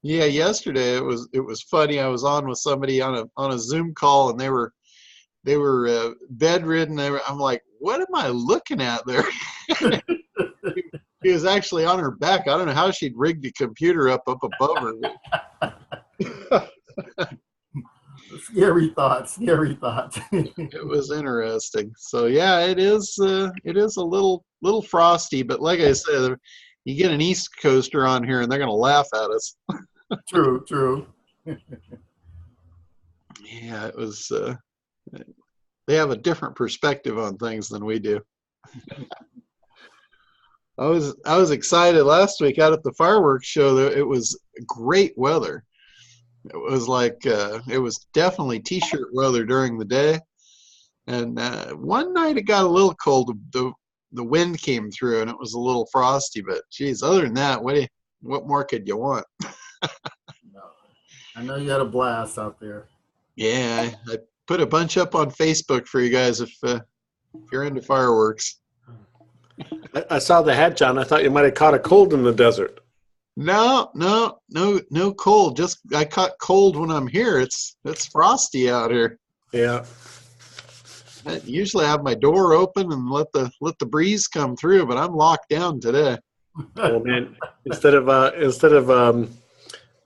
Yeah, yesterday it was funny. I was on with somebody on a Zoom call, and they were bedridden. I'm like, what am I looking at there? He was actually on her back. I don't know how she'd rigged the computer up above her. Scary thoughts. Scary thoughts. It was interesting. So yeah, it is a little frosty, but like I said, you get an East Coaster on here, and they're gonna laugh at us. True. True. Yeah, it was. They have a different perspective on things than we do. I was excited last week out at the fireworks show. That it was great weather. It was like it was definitely t-shirt weather during the day, and one night it got a little cold. The wind came through, and it was a little frosty. But geez, other than that, what more could you want? No. I know you had a blast out there. Yeah, I put a bunch up on Facebook for you guys if you're into fireworks. I saw the hat, John. I thought you might have caught a cold in the desert. No cold. Just I caught cold when I'm here. It's frosty out here. Yeah. Usually I have my door open and let the breeze come through, but I'm locked down today. Well, man, instead of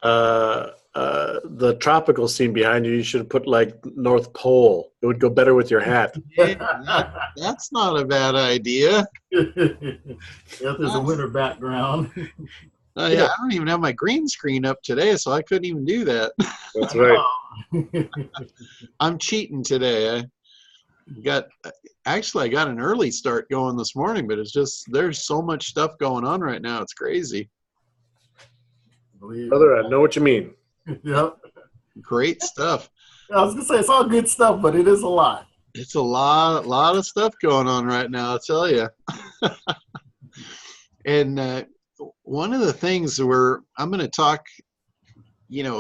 the tropical scene behind you, you should put like North Pole. It would go better with your hat. Yeah, that's not a bad idea. Yeah, there's a winter background. Yeah, I don't even have my green screen up today, so I couldn't even do that. That's right. I'm cheating today. I got an early start going this morning, but it's just there's so much stuff going on right now. It's crazy. Brother, I know what you mean. Yep. Great stuff. I was gonna say it's all good stuff, but it is a lot. It's a lot of stuff going on right now, I'll tell you. And one of the things where I'm going to talk,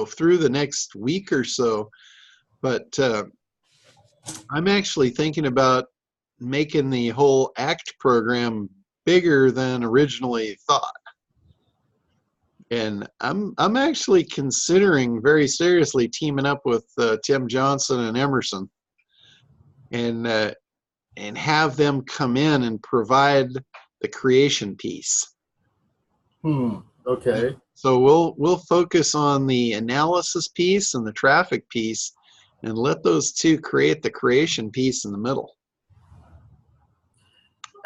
through the next week or so, but I'm actually thinking about making the whole ACT program bigger than originally thought. And I'm actually considering very seriously teaming up with Tim Johnson and Emerson, and have them come in and provide the creation piece. Okay. So we'll focus on the analysis piece and the traffic piece, and let those two create the creation piece in the middle.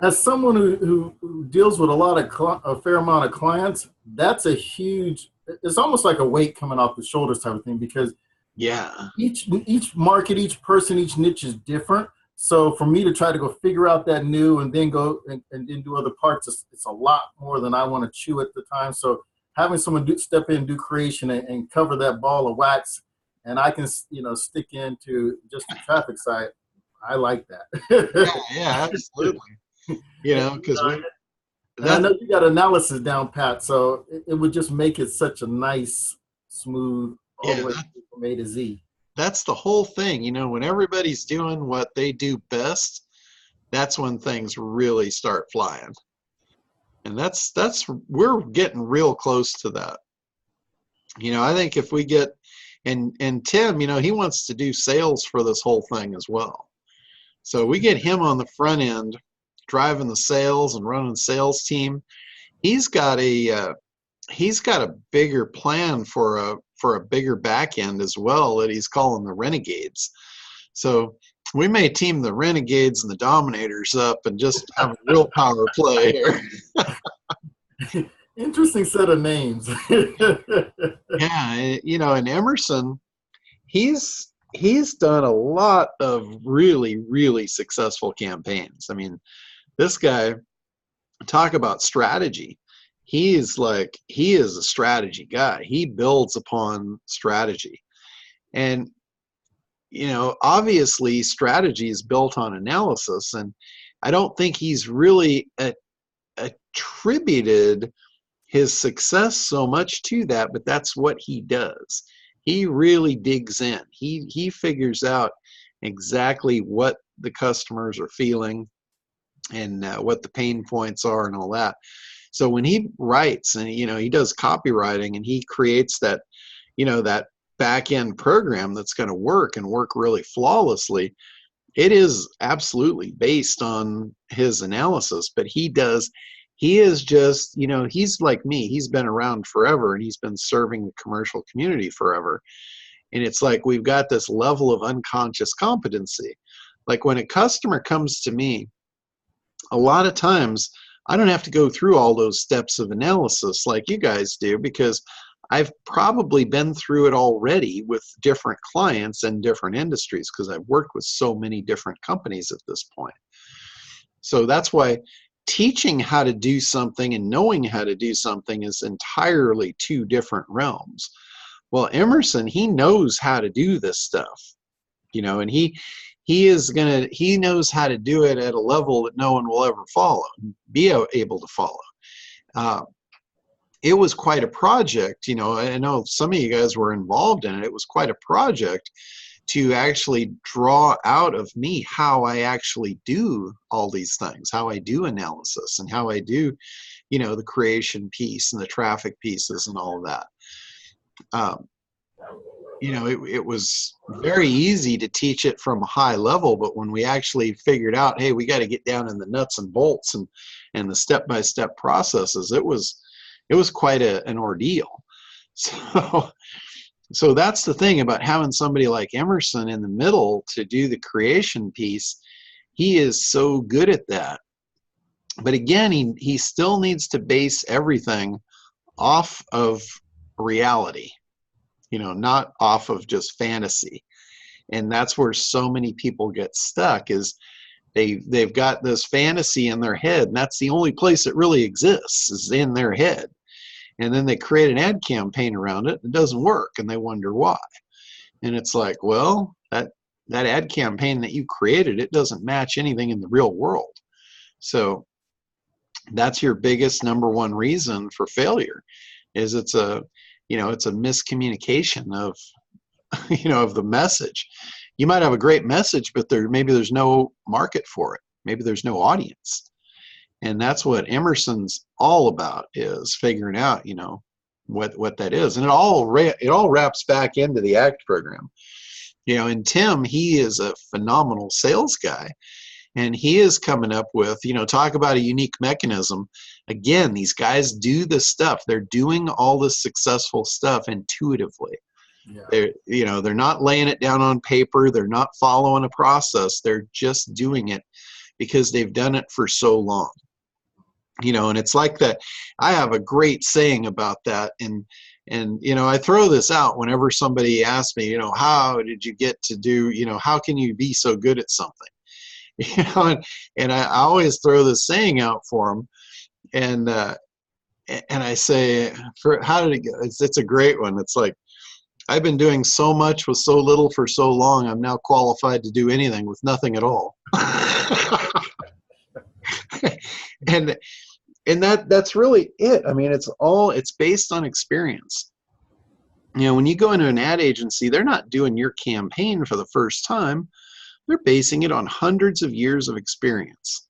As someone who deals with a fair amount of clients, that's a huge. It's almost like a weight coming off the shoulders type of thing, because each market, each person, each niche is different. So for me to try to go figure out that new and then go and then do other parts, it's a lot more than I want to chew at the time. So having someone step in and do creation and cover that ball of wax, and I can stick into just the traffic side, I like that. Yeah, absolutely. Because I know you got analysis down pat, so it would just make it such a nice, smooth, all the way from A to Z. That's the whole thing. When everybody's doing what they do best, that's when things really start flying. And we're getting real close to that. I think if we get, and Tim, he wants to do sales for this whole thing as well. So we get him on the front end, driving the sales and running the sales team. He's got a bigger plan for a bigger back end as well that he's calling the Renegades. So we may team the Renegades and the Dominators up and just have a real power play here. Interesting set of names. Yeah, and Emerson, he's done a lot of really, really successful campaigns. I mean, this guy, talk about strategy. He is a strategy guy. He builds upon strategy. And, obviously strategy is built on analysis. And I don't think he's really attributed his success so much to that, but that's what he does. He really digs in. He figures out exactly what the customers are feeling and what the pain points are and all that. So when he writes and, he does copywriting and he creates that, that back end program that's going to work and work really flawlessly, it is absolutely based on his analysis. But he is just, he's like me. He's been around forever and he's been serving the commercial community forever. And it's like we've got this level of unconscious competency. Like when a customer comes to me, a lot of times I don't have to go through all those steps of analysis like you guys do, because I've probably been through it already with different clients and different industries, because I've worked with so many different companies at this point. So that's why teaching how to do something and knowing how to do something is entirely two different realms. Well, Emerson, he knows how to do this stuff, and he knows how to do it at a level that no one will ever be able to follow. It was quite a project. I know some of you guys were involved in it. It was quite a project to actually draw out of me how I actually do all these things, how I do analysis and how I do, the creation piece and the traffic pieces and all of that. It was very easy to teach it from a high level, but when we actually figured out, hey, we got to get down in the nuts and bolts and the step-by-step processes, it was quite an ordeal. So that's the thing about having somebody like Emerson in the middle to do the creation piece. He is so good at that. But again, he still needs to base everything off of reality, not off of just fantasy. And that's where so many people get stuck, is they've got this fantasy in their head, and that's the only place it really exists, is in their head. And then they create an ad campaign around it. It doesn't work, and they wonder why. And it's like, well, that ad campaign that you created, it doesn't match anything in the real world. So that's your biggest number one reason for failure, is it's a miscommunication of, of the message. You might have a great message, but maybe there's no market for it. Maybe there's no audience. And that's what Emerson's all about, is figuring out, what that is. And it all wraps back into the ACT program. And Tim, he is a phenomenal sales guy. And he is coming up with, talk about a unique mechanism. Again, these guys do this stuff. They're doing all this successful stuff intuitively. Yeah. They're not laying it down on paper. They're not following a process. They're just doing it because they've done it for so long. And it's like that. I have a great saying about that. And I throw this out whenever somebody asks me, how did you get to do, how can you be so good at something? And I always throw this saying out for them. And I say, how did it go? It's a great one. It's like, I've been doing so much with so little for so long, I'm now qualified to do anything with nothing at all. And that's really it. I mean, it's based on experience. When you go into an ad agency, they're not doing your campaign for the first time. They're basing it on hundreds of years of experience.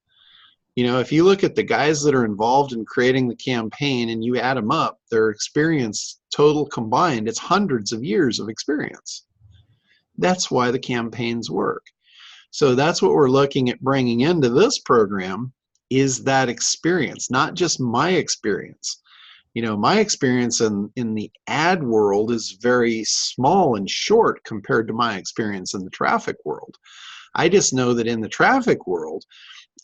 If you look at the guys that are involved in creating the campaign and you add them up, their experience total combined, it's hundreds of years of experience. That's why the campaigns work. So that's what we're looking at bringing into this program, is that experience, not just my experience. My experience in the ad world is very small and short compared to my experience in the traffic world. I just know that in the traffic world,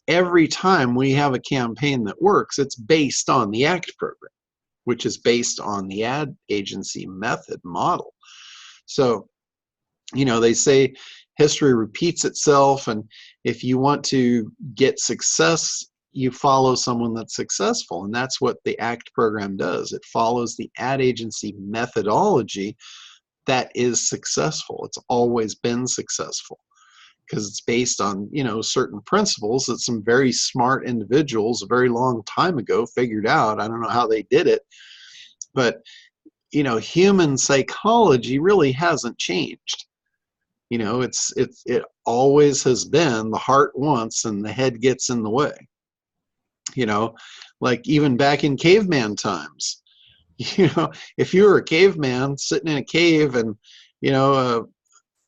every time we have a campaign that works, it's based on the ACT program, which is based on the ad agency method model. So, they say history repeats itself, and if you want to get success, you follow someone that's successful, and that's what the ACT program does. It follows the ad agency methodology that is successful. It's always been successful because it's based on, certain principles that some very smart individuals a very long time ago figured out. I don't know how they did it, but, human psychology really hasn't changed. It always has been the heart wants and the head gets in the way. like even back in caveman times. You know, if you were a caveman sitting in a cave and, you know,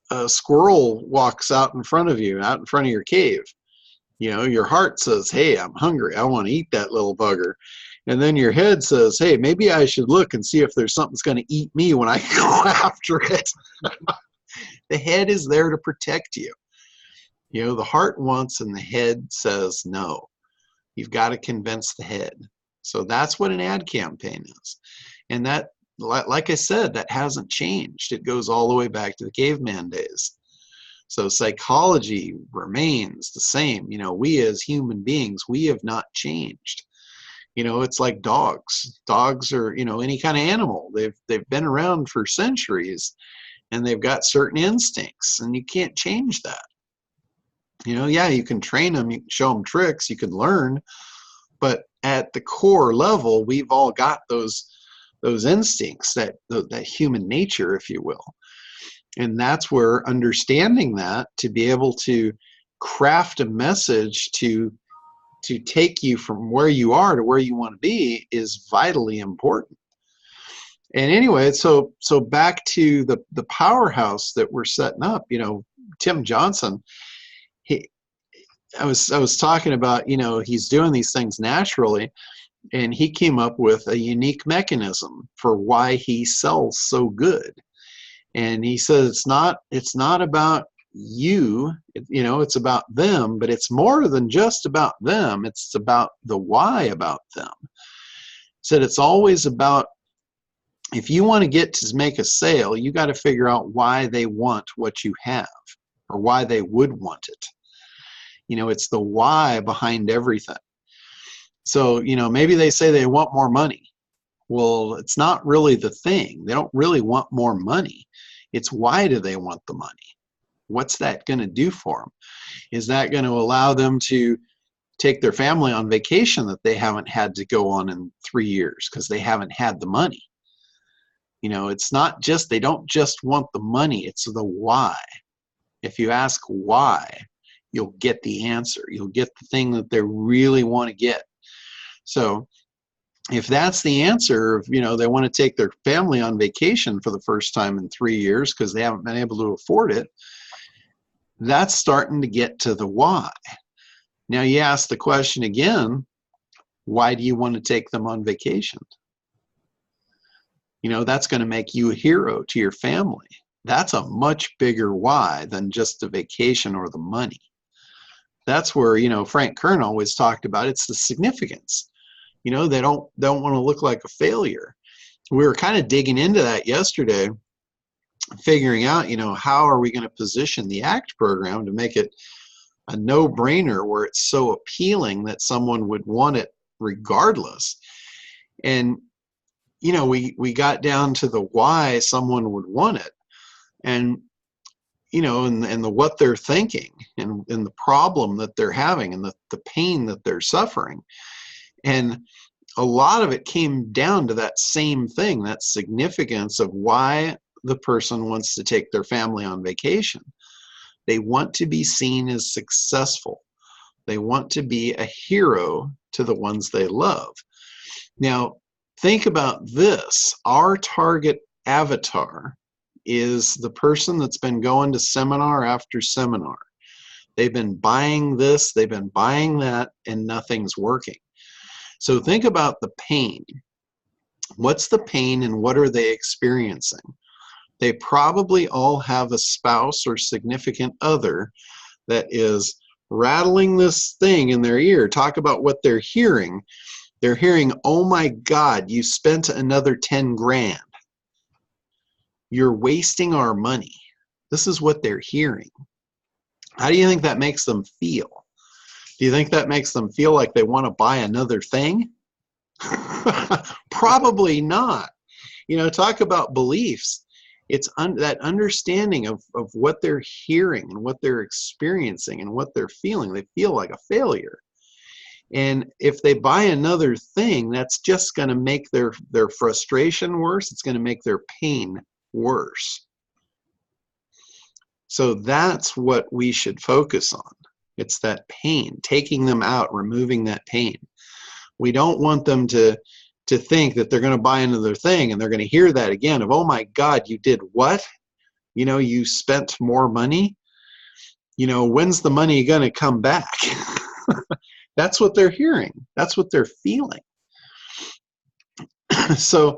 a squirrel walks out in front of you, out in front of your cave, you know, your heart says, hey, I'm hungry. I want to eat that little bugger. And then your head says, hey, maybe I should look and see if there's something's going to eat me when I go after it. The head is there to protect you. You know, the heart wants and the head says no. You've got to convince the head. So that's what an ad campaign is. And that, like I said, that hasn't changed. It goes all the way back to the caveman days. So psychology remains the same. You know, we as human beings, we have not changed. You know, it's like dogs. Dogs are, you know, any kind of animal. They've been around for centuries, and they've got certain instincts, and you can't change that. You know, yeah, you can train them, you can show them tricks, you can learn, but at the core level, we've all got those instincts, that human nature, if you will. And that's where understanding that, to be able to craft a message to take you from where you are to where you want to be, is vitally important. And anyway, so back to the powerhouse that we're setting up. You know, Tim Johnson, I was talking about, you know, he's doing these things naturally, and he came up with a unique mechanism for why he sells so good. And he says it's not about you, you know, it's about them, but it's more than just about them. It's about the why about them. He said it's always about, if you want to get to make a sale, you got to figure out why they want what you have, or why they would want it. You know, it's the why behind everything. So, you know, maybe they say they want more money. Well, it's not really the thing. They don't really want more money. It's why do they want the money? What's that going to do for them? Is that going to allow them to take their family on vacation that they haven't had to go on in 3 years because they haven't had the money? You know, it's not just, they don't just want the money, it's the why. If you ask why, you'll get the answer. You'll get the thing that they really want to get. So if that's the answer, you know, they want to take their family on vacation for the first time in 3 years because they haven't been able to afford it, that's starting to get to the why. Now you ask the question again, why do you want to take them on vacation? You know, that's going to make you a hero to your family. That's a much bigger why than just the vacation or the money. That's where, you know, Frank Kern always talked about, it's the significance. You know, they don't want to look like a failure. We were kind of digging into that yesterday, figuring out, you know, how are we going to position the ACT program to make it a no-brainer where it's so appealing that someone would want it regardless. And, you know, we got down to the why someone would want it. And, you know, and the what they're thinking, and the problem that they're having, and the pain that they're suffering. And a lot of it came down to that same thing, that significance of why the person wants to take their family on vacation. They want to be seen as successful. They want to be a hero to the ones they love. Now, think about this. Our target avatar is the person that's been going to seminar after seminar. They've been buying this, they've been buying that, and nothing's working. So think about the pain. What's the pain and what are they experiencing? They probably all have a spouse or significant other that is rattling this thing in their ear. Talk about what they're hearing. They're hearing, oh my God, you spent another 10 grand. You're wasting our money. This is what they're hearing. How do you think that makes them feel? Do you think that makes them feel like they want to buy another thing? Probably not. You know, talk about beliefs. It's that understanding of what they're hearing and what they're experiencing and what they're feeling. They feel like a failure. And if they buy another thing, that's just going to make their frustration worse. It's going to make their pain worse. So that's what we should focus on. It's that pain, taking them out, removing that pain. We don't want them to think that they're going to buy into their thing and they're going to hear that again of, oh my God, you did what? You know, you spent more money. You know, when's the money going to come back? That's what they're hearing. That's what they're feeling. So,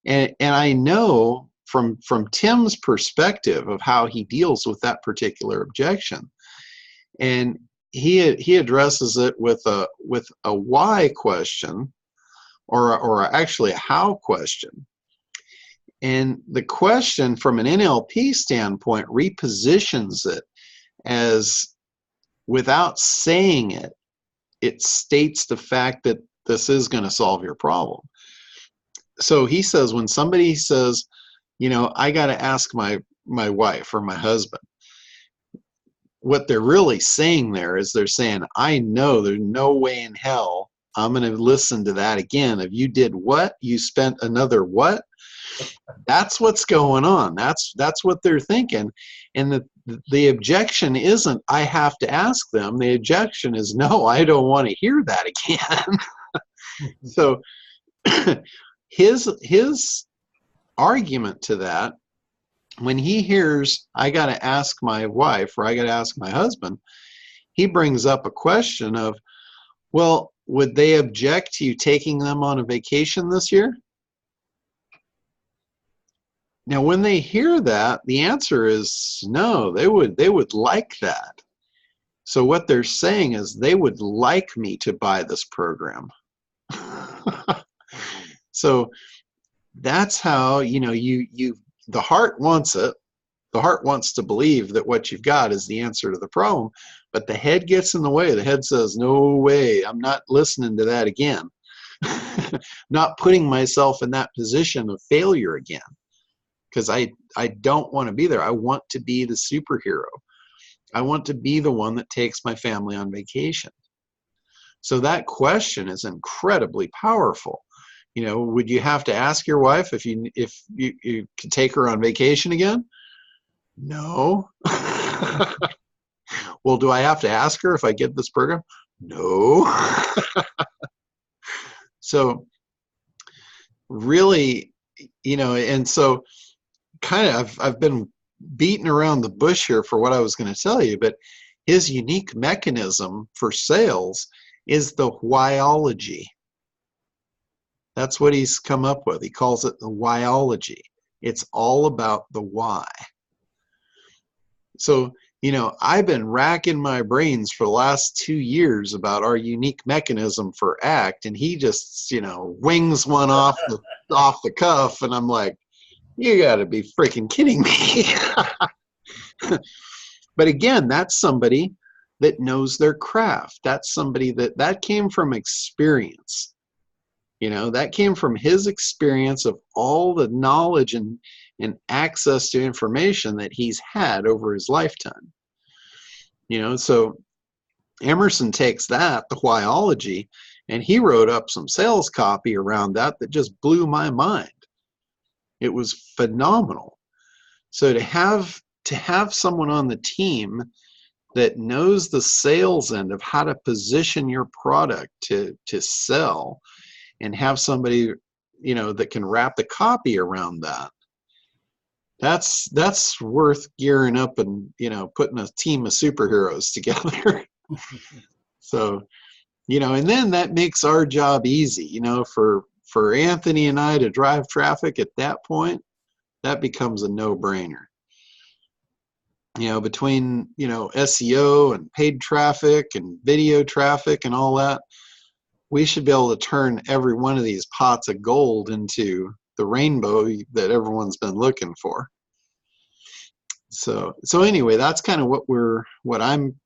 and I know from Tim's perspective of how he deals with that particular objection, and he addresses it with a why question, or actually a how question. And the question from an NLP standpoint repositions it as, without saying it, it states the fact that this is going to solve your problem. So he says, when somebody says, you know, I got to ask my wife or my husband, what they're really saying there is they're saying, I know there's no way in hell I'm going to listen to that again. If you did what? You spent another what? That's what's going on. That's what they're thinking. And the objection isn't, I have to ask them. The objection is, no, I don't want to hear that again. So his argument to that, when he hears, I got to ask my wife or I got to ask my husband, he brings up a question of, well, would they object to you taking them on a vacation this year? Now, when they hear that, the answer is no, they would like that. So what they're saying is they would like me to buy this program. So that's how, you know, the heart wants it. The heart wants to believe that what you've got is the answer to the problem, but the head gets in the way. The head says, no way, I'm not listening to that again. Not putting myself in that position of failure again, because I don't want to be there. I want to be the superhero. I want to be the one that takes my family on vacation. So that question is incredibly powerful. You know, would you have to ask your wife if you could take her on vacation again? No. Well, do I have to ask her if I get this program? No. So really, you know, and so kind of I've been beating around the bush here for what I was going to tell you, but his unique mechanism for sales is the whyology. That's what he's come up with. He calls it the whyology. It's all about the why. So, you know, I've been racking my brains for the last 2 years about our unique mechanism for ACT, and he just, you know, wings one off the cuff, and I'm like, you got to be freaking kidding me. But again, that's somebody that knows their craft. That's somebody that came from experience. You know, that came from his experience of all the knowledge and access to information that he's had over his lifetime. You know, so Emerson takes that, the whyology, and he wrote up some sales copy around that just blew my mind. It was phenomenal. So to have someone on the team that knows the sales end of how to position your product to sell, and have somebody, you know, that can wrap the copy around that, that's worth gearing up and, you know, putting a team of superheroes together. So, you know, and then that makes our job easy, you know, for Anthony and I to drive traffic at that point, that becomes a no-brainer. You know, between, you know, SEO and paid traffic and video traffic and all that, we should be able to turn every one of these pots of gold into the rainbow that everyone's been looking for. So anyway, that's kind of what I'm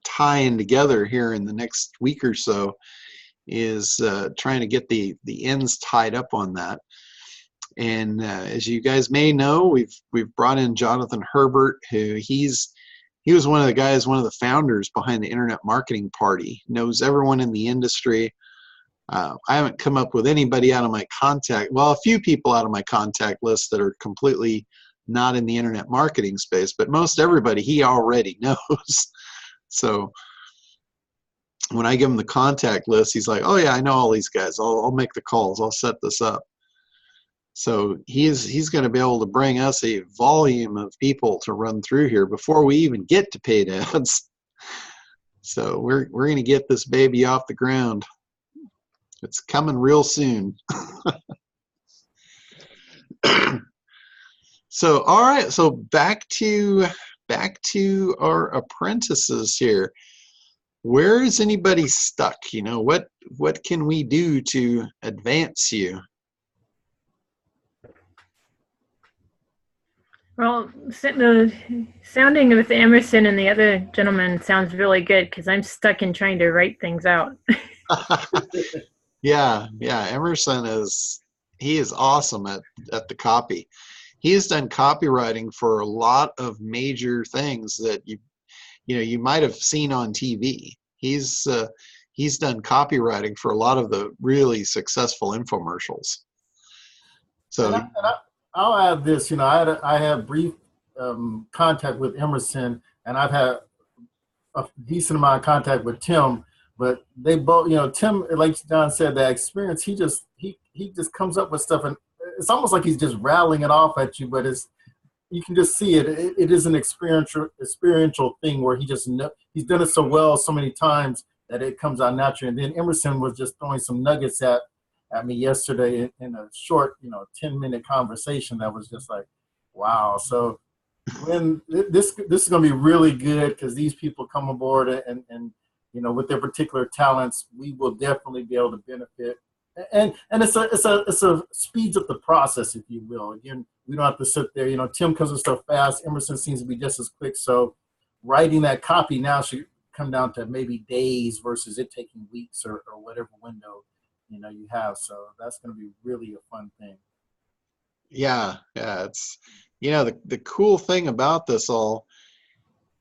tying together here in the next week or so, is trying to get the ends tied up on that. And as you guys may know, we've brought in Jonathan Herbert, who he was one of the founders behind the Internet Marketing Party, knows everyone in the industry. I haven't come up with anybody out of my a few people out of my contact list that are completely not in the internet marketing space, but most everybody he already knows. So when I give him the contact list, he's like, oh yeah, I know all these guys. I'll make the calls. I'll set this up. So he's going to be able to bring us a volume of people to run through here before we even get to paid ads. So we're going to get this baby off the ground. It's coming real soon. So all right, so back to our apprentices here. Where is anybody stuck? You know, what can we do to advance you? Well, the sounding with Emerson and the other gentleman sounds really good because I'm stuck in trying to write things out. Yeah, Emerson he is awesome at the copy. He has done copywriting for a lot of major things that you might have seen on TV. He's done copywriting for a lot of the really successful infomercials. So I'll add this. I had brief contact with Emerson, and I've had a decent amount of contact with Tim. But they both, Tim, like John said, that experience. He just comes up with stuff, and it's almost like he's just rattling it off at you. But you can just see it. It is an experiential thing where he's done it so well so many times that it comes out naturally. And then Emerson was just throwing some nuggets at me yesterday in a short, 10-minute conversation that was just like, wow. So when this is going to be really good because these people come aboard and with their particular talents, we will definitely be able to benefit. And it's a speeds up the process, if you will. Again, we don't have to sit there. Tim comes with stuff fast. Emerson seems to be just as quick. So writing that copy now should come down to maybe days versus it taking weeks or whatever window you have. So that's going to be really a fun thing. Yeah, it's the cool thing about this all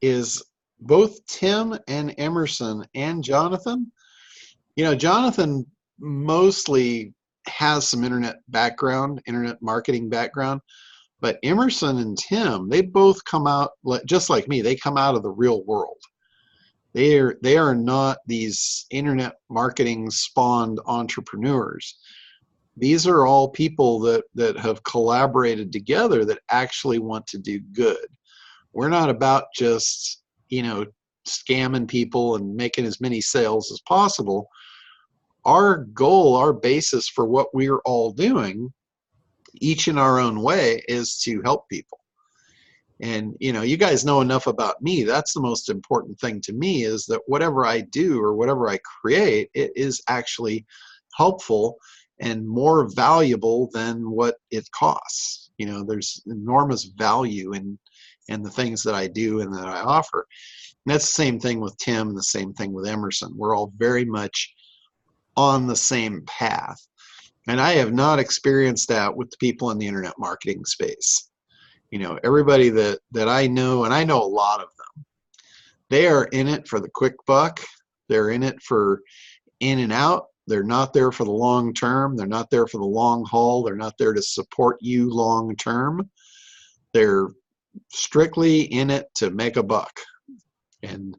is both Tim and Emerson and Jonathan. Jonathan mostly has some internet marketing background, but Emerson and Tim, they both come out just like me. They come out of the real world. They are not these internet marketing spawned entrepreneurs. These are all people that have collaborated together that actually want to do good. We're not about just, scamming people and making as many sales as possible. Our goal, our basis for what we're all doing, each in our own way, is to help people. And, you guys know enough about me. That's the most important thing to me, is that whatever I do or whatever I create, it is actually helpful and more valuable than what it costs. There's enormous value in the things that I do and that I offer. And that's the same thing with Tim and the same thing with Emerson. We're all very much on the same path. And I have not experienced that with the people in the internet marketing space. Everybody that I know, and I know a lot of them, they are in it for the quick buck. They're in it for in and out. They're not there for the long term. They're not there for the long haul. They're not there to support you long term. They're strictly in it to make a buck. And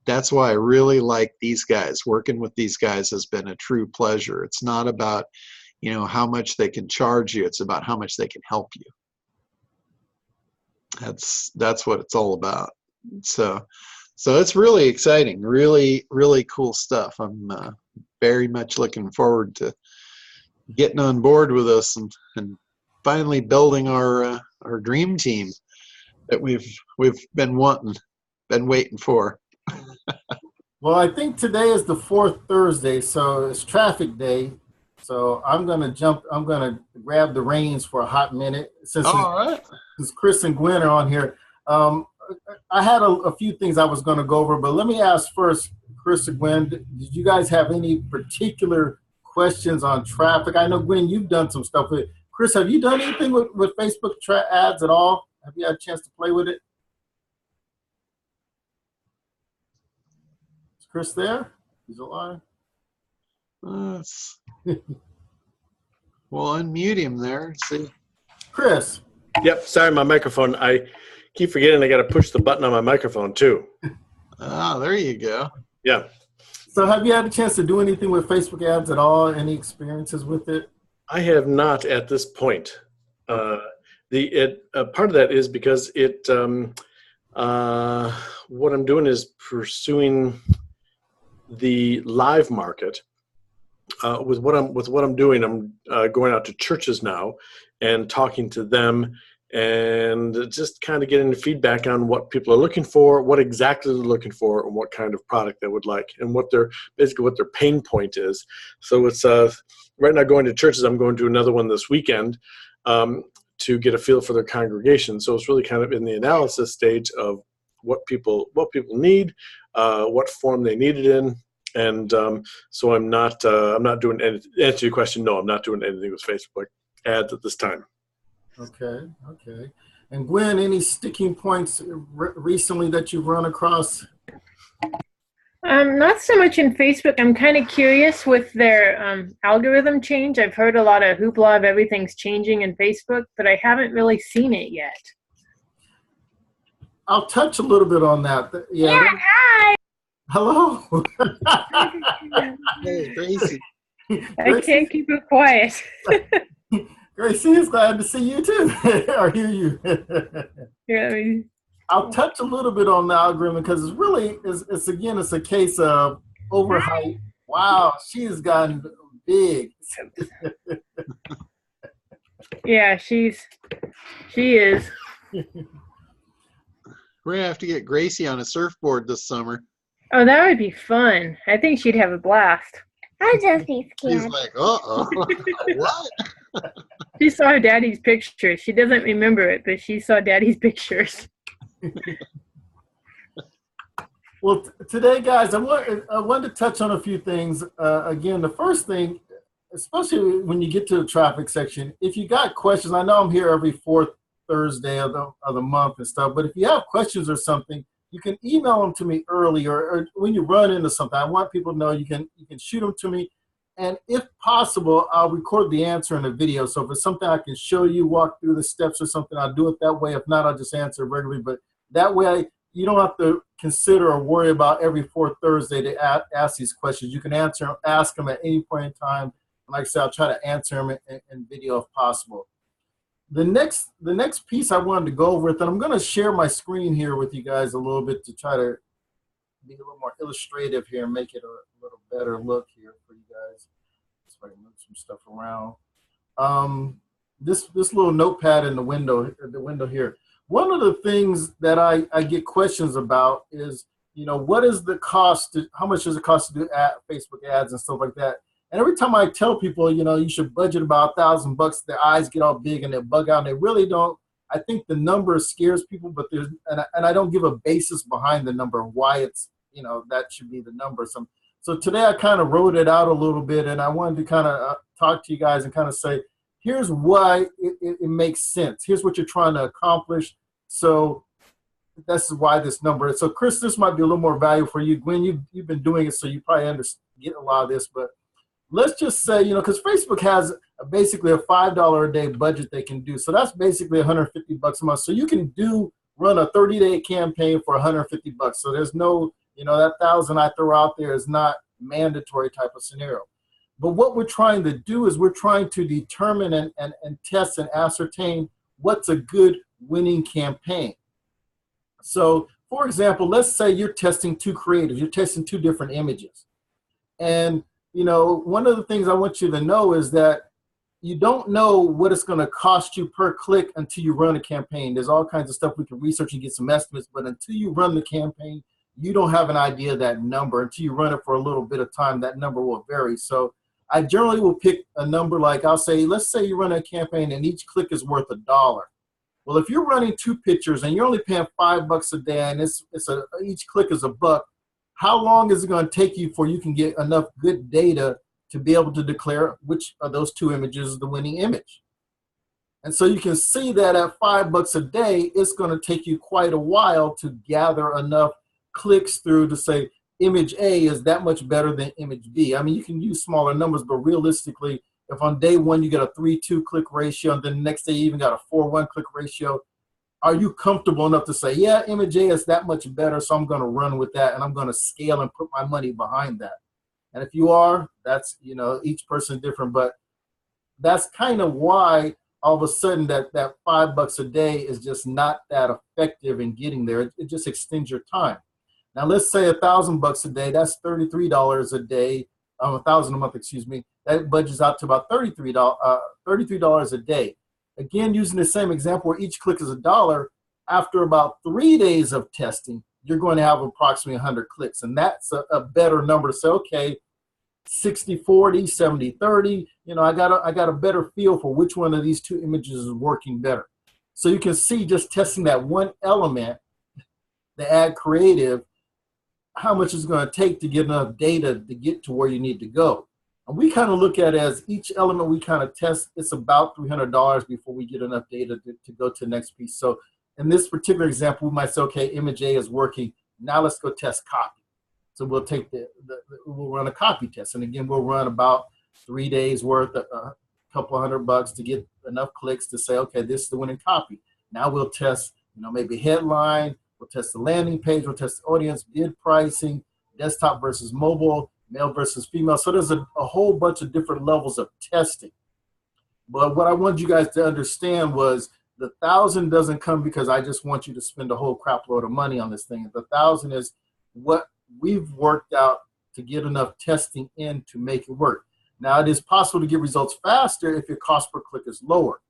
that's why I really like these guys. Working with these guys has been a true pleasure. It's not about, how much they can charge you. It's about how much they can help you. That's what it's all about. So it's really exciting, really, really cool stuff. I'm very much looking forward to getting on board with us and finally building our dream team that we've been waiting for. Well, I think today is the fourth Thursday, so it's traffic day. So I'm gonna grab the reins for a hot minute since Chris and Gwen are on here. I had a few things I was going to go over, but let me ask first, Chris and Gwen, did you guys have any particular questions on traffic? I know, Gwen, you've done some stuff with it. Chris, have you done anything with Facebook ads at all? Have you had a chance to play with it? Is Chris there? He's alive. We'll unmute him there. See, Chris. Yep. Sorry, my microphone. I keep forgetting I got to push the button on my microphone too. Ah, there you go. Yeah. So have you had a chance to do anything with Facebook ads at all? Any experiences with it? I have not at this point. Part of that is because what I'm doing is pursuing the live market. With what I'm doing, I'm going out to churches now and talking to them and just kind of getting feedback on what people are looking for, what exactly they're looking for, and what kind of product they would like, and what their pain point is. So it's right now going to churches. I'm going to another one this weekend to get a feel for their congregation. So it's really kind of in the analysis stage of what people need, what form they need it in. And so I'm not doing any, to answer your question, no, I'm not doing anything with Facebook ads at this time. Okay. And Gwen, any sticking points recently that you've run across? Not so much in Facebook. I'm kind of curious with their algorithm change. I've heard a lot of hoopla of everything's changing in Facebook, but I haven't really seen it yet. I'll touch a little bit on that. Yeah, hi. Hello. Hey, Gracie. I can't keep it quiet. Gracie is glad to see you too, or hear you. Yeah, I'll touch a little bit on the algorithm because it's really, it's a case of overhype. Wow, she has gotten big. Yeah, she is. We're gonna have to get Gracie on a surfboard this summer. Oh, that would be fun. I think she'd have a blast. I'll just be She's scared. like, what? She saw her daddy's picture. She doesn't remember it, but she saw daddy's pictures. Well, today, guys, I wanted to touch on a few things. Again, the first thing, especially when you get to the traffic section, if you got questions, I know I'm here every fourth Thursday of the month and stuff, but if you have questions or something, you can email them to me early, or when you run into something. I want people to know you can shoot them to me, and if possible, I'll record the answer in a video. So if it's something I can show you, walk through the steps or something, I'll do it that way. If not, I'll just answer regularly. But that way, you don't have to consider or worry about every fourth Thursday to ask these questions. You can ask them at any point in time. And like I said, I'll try to answer them in video if possible. The next piece I wanted to go over with, and I'm going to share my screen here with you guys a little bit to try to be a little more illustrative here and make it a little better look here for you guys. So I can move some stuff around. This little notepad in the window here. One of the things that I get questions about is, what is the cost? How much does it cost to do Facebook ads and stuff like that? And every time I tell people, you should budget about $1,000, their eyes get all big and they bug out. And they really don't. I think the number scares people, but and I don't give a basis behind the number, why it's, that should be the number. So today I kind of wrote it out a little bit, and I wanted to kind of talk to you guys and kind of say, here's why it makes sense. Here's what you're trying to accomplish. So this is why this number is. So Chris, this might be a little more value for you. Gwen, you've been doing it, so you probably get a lot of this, but let's just say, because Facebook has basically a $5 a day budget they can do. So that's basically $150 a month. So you can run a 30-day campaign for $150. So there's no, that $1,000 I throw out there is not mandatory type of scenario. But what we're trying to do is we're trying to determine and test and ascertain what's a good winning campaign. So for example, let's say you're testing two creatives, you're testing two different images. And one of the things I want you to know is that you don't know what it's going to cost you per click until you run a campaign. There's all kinds of stuff we can research and get some estimates, but until you run the campaign, you don't have an idea of that number. Until you run it for a little bit of time, that number will vary. So I generally will pick a number like, let's say you run a campaign and each click is worth $1. Well, if you're running two pictures and you're only paying $5 a day and each click is $1, how long is it going to take you before you can get enough good data to be able to declare which of those two images is the winning image? And so you can see that at $5 a day, it's going to take you quite a while to gather enough clicks through to say image A is that much better than image B. I mean, you can use smaller numbers, but realistically, if on day one you get a 3-2 click ratio, and then the next day you even got a 4-1 click ratio, are you comfortable enough to say, yeah, image A is that much better, so I'm going to run with that, and I'm going to scale and put my money behind that? And if you are, that's, you know, each person is different, but that's kind of why all of a sudden that $5 a day is just not that effective in getting there. It just extends your time. Now let's say $1,000 a day, that's $33 a day, 1,000 a month, excuse me. That budgets out to about $33 a day. Again, using the same example where each click is $1, after about 3 days of testing, you're going to have approximately 100 clicks. And that's a better number to say, okay, 60-40, 70-30, you know, I got a better feel for which one of these two images is working better. So you can see just testing that one element, the ad creative, how much it's going to take to get enough data to get to where you need to go. And we kind of look at it as each element we kind of test, it's about $300 before we get enough data to go to the next piece. So in this particular example, we might say, okay, image A is working. Now let's go test copy. So we'll take we'll run a copy test. And again, we'll run about 3 days worth, a couple $100 to get enough clicks to say, okay, this is the winning copy. Now we'll test, you know, maybe headline, we'll test the landing page, we'll test the audience, bid pricing, desktop versus mobile, male versus female. So there's a whole bunch of different levels of testing. But what I wanted you guys to understand was the 1,000 doesn't come because I just want you to spend a whole crap load of money on this thing. The 1,000 is what we've worked out to get enough testing in to make it work. Now, it is possible to get results faster if your cost per click is lower.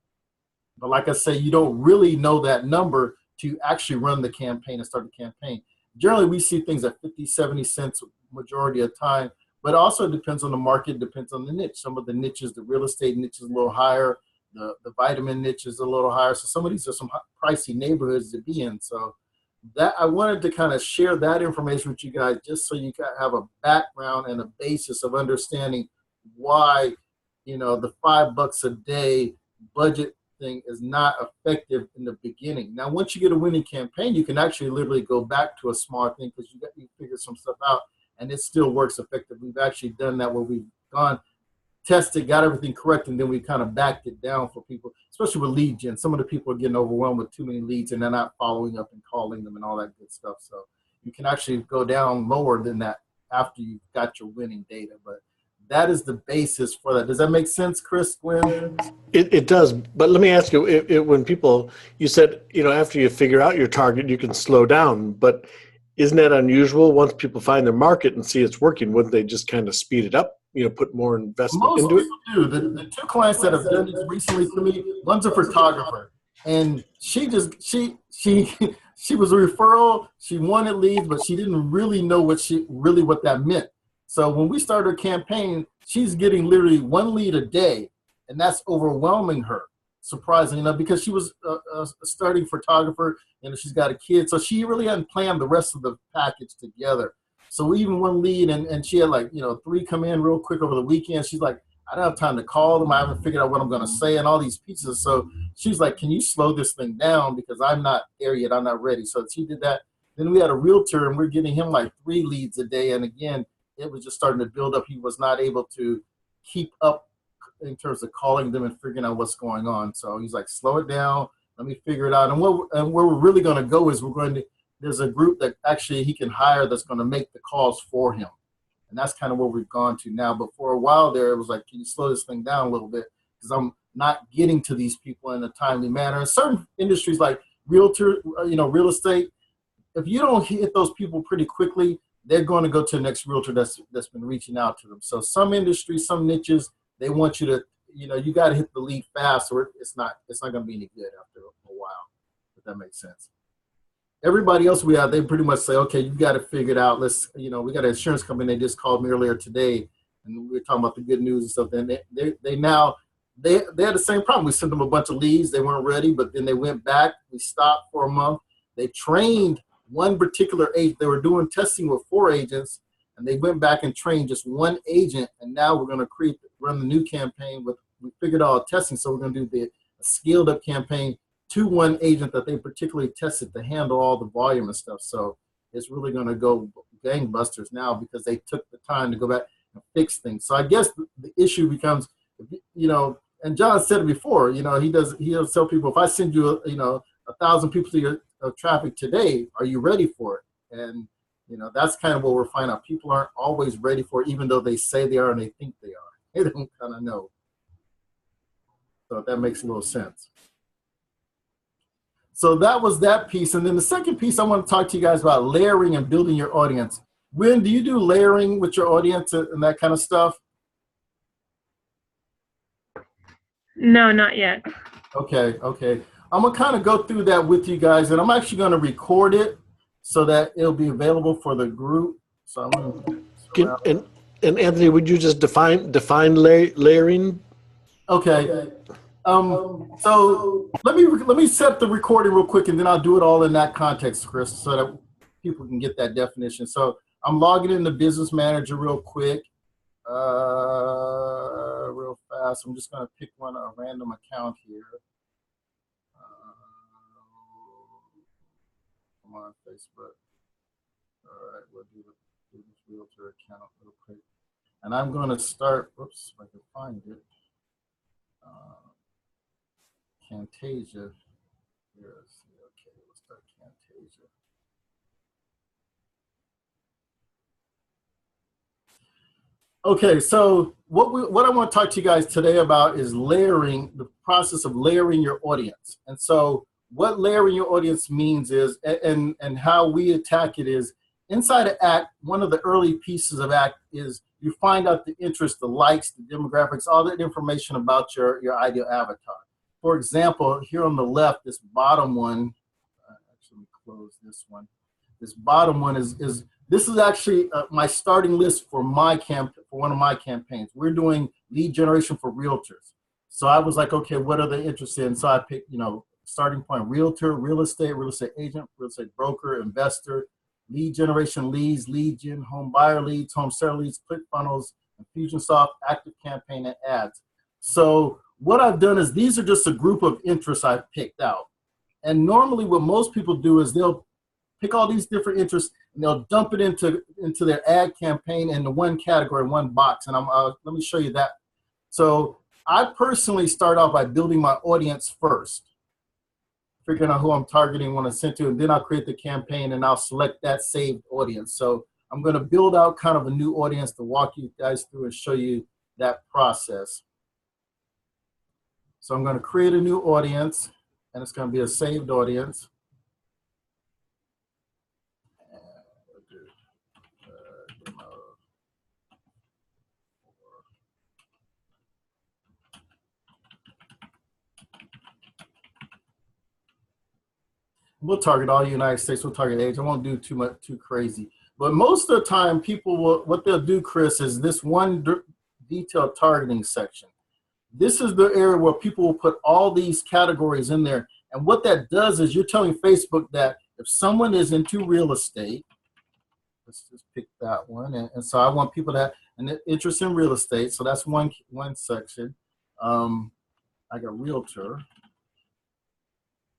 But like I say, you don't really know that number to actually run the campaign and start the campaign. Generally, we see things at 50, 70 cents majority of the time, but also it depends on the market, depends on the niche. Some of the niches, the real estate niche is a little higher, the vitamin niche is a little higher. So some of these are some pricey neighborhoods to be in. So that I wanted to kind of share that information with you guys just so you can have a background and a basis of understanding why, you know, the $5 a day budget thing is not effective in the beginning. Now, once you get a winning campaign, you can actually literally go back to a small thing because you figure some stuff out and it still works effectively. We've actually done that where we've gone, tested, got everything correct, and then we kind of backed it down for people, especially with lead gen. Some of the people are getting overwhelmed with too many leads and they're not following up and calling them and all that good stuff. So you can actually go down lower than that after you've got your winning data. But that is the basis for that. Does that make sense, Chris, Gwen? It does. But let me ask you, when people, you said, you know, after you figure out your target, you can slow down. But isn't that unusual? Once people find their market and see it's working, wouldn't they just kind of speed it up? You know, put more investment into it? Most people do. The two clients that have done this recently to me, one's a photographer, and she was a referral. She wanted leads, but she didn't really know what that meant. So when we started her campaign, she's getting literally 1 lead a day, and that's overwhelming her, surprisingly enough, because she was a starting photographer, and she's got a kid, so she really hadn't planned the rest of the package together. So even 1 lead, and she had like, you know, 3 come in real quick over the weekend. She's like, I don't have time to call them. I haven't figured out what I'm going to say and all these pieces. So she's like, can you slow this thing down because I'm not there yet. I'm not ready. So she did that. Then we had a realtor, and we're getting him like 3 leads a day. And again, it was just starting to build up. He was not able to keep up in terms of calling them and figuring out what's going on. So he's like, slow it down. Let me figure it out. And where we're really going to go is there's a group that actually he can hire that's going to make the calls for him. And that's kind of where we've gone to now. But for a while there, it was like, can you slow this thing down a little bit? Because I'm not getting to these people in a timely manner. In certain industries like real estate, if you don't hit those people pretty quickly, they're going to go to the next realtor that's been reaching out to them. So some industries, some niches, they want you to, you know, you got to hit the lead fast or it's not going to be any good after a while, if that makes sense. Everybody else we have, they pretty much say, okay, you got to figure it out. Let's, you know, we got an insurance company. They just called me earlier today, and we were talking about the good news and stuff. And they had the same problem. We sent them a bunch of leads. They weren't ready, but then they went back. We stopped for a month. They trained one particular agent. They were doing testing with 4 agents, and they went back and trained just 1 agent. And now we're going to run the new campaign. We figured out testing, so we're going to do a scaled up campaign to 1 agent that they particularly tested to handle all the volume and stuff. So it's really going to go gangbusters now because they took the time to go back and fix things. So I guess the issue becomes, you know, and John said it before, you know, he'll tell people, if I send you a 1,000 people to your traffic today. Are you ready for it? And that's kind of what we're finding out. People aren't always ready for it, even though they say they are and they think they are. They don't kind of know. So that makes a little sense. So that was that piece. And then the second piece, I want to talk to you guys about layering and building your audience. Wynn, do you do layering with your audience and that kind of stuff? No, not yet. Okay. I'm going to kind of go through that with you guys, and I'm actually going to record it so that it'll be available for the group. So I'm going to and Anthony, would you just define layering? Okay. So let me set the recording real quick, and then I'll do it all in that context, Chris, so that people can get that definition. So I'm logging in the Business Manager real quick, real fast. I'm just going to pick a random account here. Come on, Facebook. All right, we'll do the Business Realtor account real quick. And I'm going to start, oops, if I can find it. Camtasia. Okay, let's start Camtasia. Okay, so what I want to talk to you guys today about is layering, the process of layering your audience. And so what layering your audience means is, and how we attack it is, inside of ACT, one of the early pieces of ACT is you find out the interest, the likes, the demographics, all that information about your ideal avatar. For example, here on the left, this bottom one, actually let me close this one. This bottom one this is actually my starting list for one of my campaigns. We're doing lead generation for realtors. So I was like, okay, what are they interested in? So I picked, starting point, realtor, real estate agent, real estate broker, investor, lead generation leads, lead gen, home buyer leads, home seller leads, ClickFunnels, Infusionsoft, Active Campaign, and ads. So what I've done is these are just a group of interests I've picked out. And normally what most people do is they'll pick all these different interests and they'll dump it into their ad campaign into one category, one box. And let me show you that. So I personally start off by building my audience first, figuring out who I'm targeting, want to send to, and then I'll create the campaign and I'll select that saved audience. So I'm going to build out kind of a new audience to walk you guys through and show you that process. So I'm going to create a new audience, and it's going to be a saved audience. We'll target all the United States. We'll target age. I won't do too crazy. But most of the time, what they'll do, Chris, is this one detailed targeting section. This is the area where people will put all these categories in there. And what that does is you're telling Facebook that if someone is into real estate, let's just pick that one. And so I want people that an interest in real estate. So that's one section. I got realtor.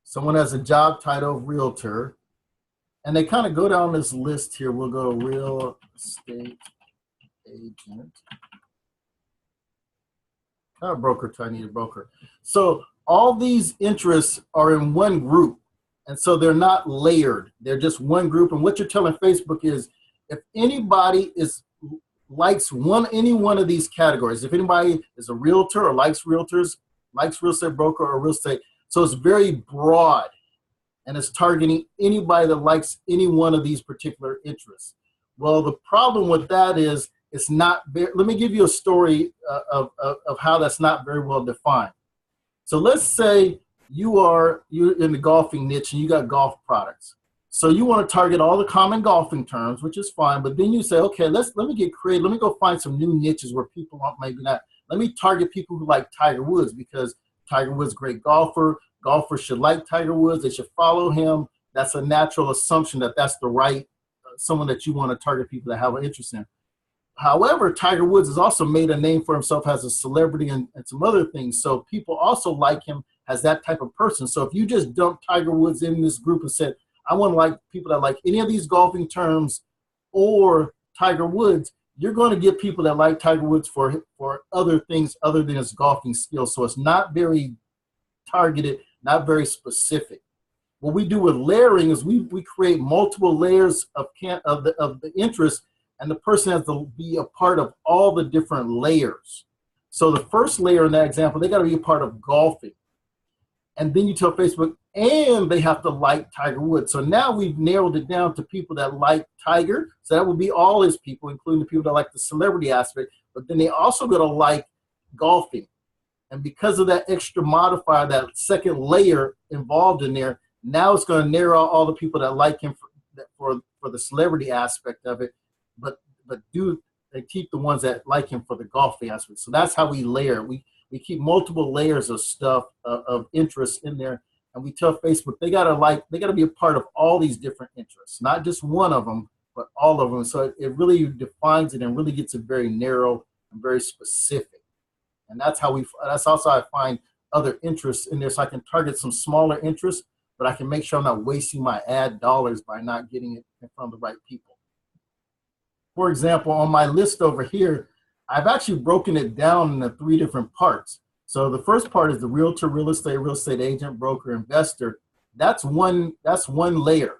Someone has a job title of realtor. And they kind of go down this list here. We'll go to real estate agent. Not a broker, I need a broker. So all these interests are in one group. And so they're not layered. They're just one group. And what you're telling Facebook is if anybody likes any one of these categories, if anybody is a realtor or likes realtors, likes real estate broker or real estate, so it's very broad. And it's targeting anybody that likes any one of these particular interests. Well, the problem with that is it's not very, let me give you a story of how that's not very well defined. So let's say you're in the golfing niche and you got golf products. So you want to target all the common golfing terms, which is fine, but then you say, okay, let me get creative. Let me go find some new niches where people aren't maybe not. Let me target people who like Tiger Woods because Tiger Woods, great golfer. Golfers should like Tiger Woods. They should follow him. That's a natural assumption that that's the right someone that you want to target people that have an interest in. However, Tiger Woods has also made a name for himself as a celebrity and some other things. So people also like him as that type of person. So if you just dump Tiger Woods in this group and said, I want to like people that like any of these golfing terms or Tiger Woods, you're going to get people that like Tiger Woods for other things other than his golfing skills. So it's not very targeted, not very specific. what we do with layering is we create multiple layers of the interest, and the person has to be a part of all the different layers. So the first layer in that example, they got to be a part of golfing. And then you tell Facebook, and they have to like Tiger Woods. So now we've narrowed it down to people that like Tiger. So that would be all his people, including the people that like the celebrity aspect. But then they also got to like golfing. And because of that extra modifier, that second layer involved in there, now it's going to narrow out all the people that like him for the celebrity aspect of it, but they keep the ones that like him for the golfing aspect. So that's how we layer. We keep multiple layers of stuff of interest in there, and we tell Facebook they gotta be a part of all these different interests, not just one of them, but all of them. So it really defines it and really gets it very narrow and very specific. And that's also how I find other interests in there, so I can target some smaller interests, but I can make sure I'm not wasting my ad dollars by not getting it in front of the right people. For example, on my list over here, I've actually broken it down into 3 different parts. So the first part is the realtor, real estate agent, broker, investor. That's one layer.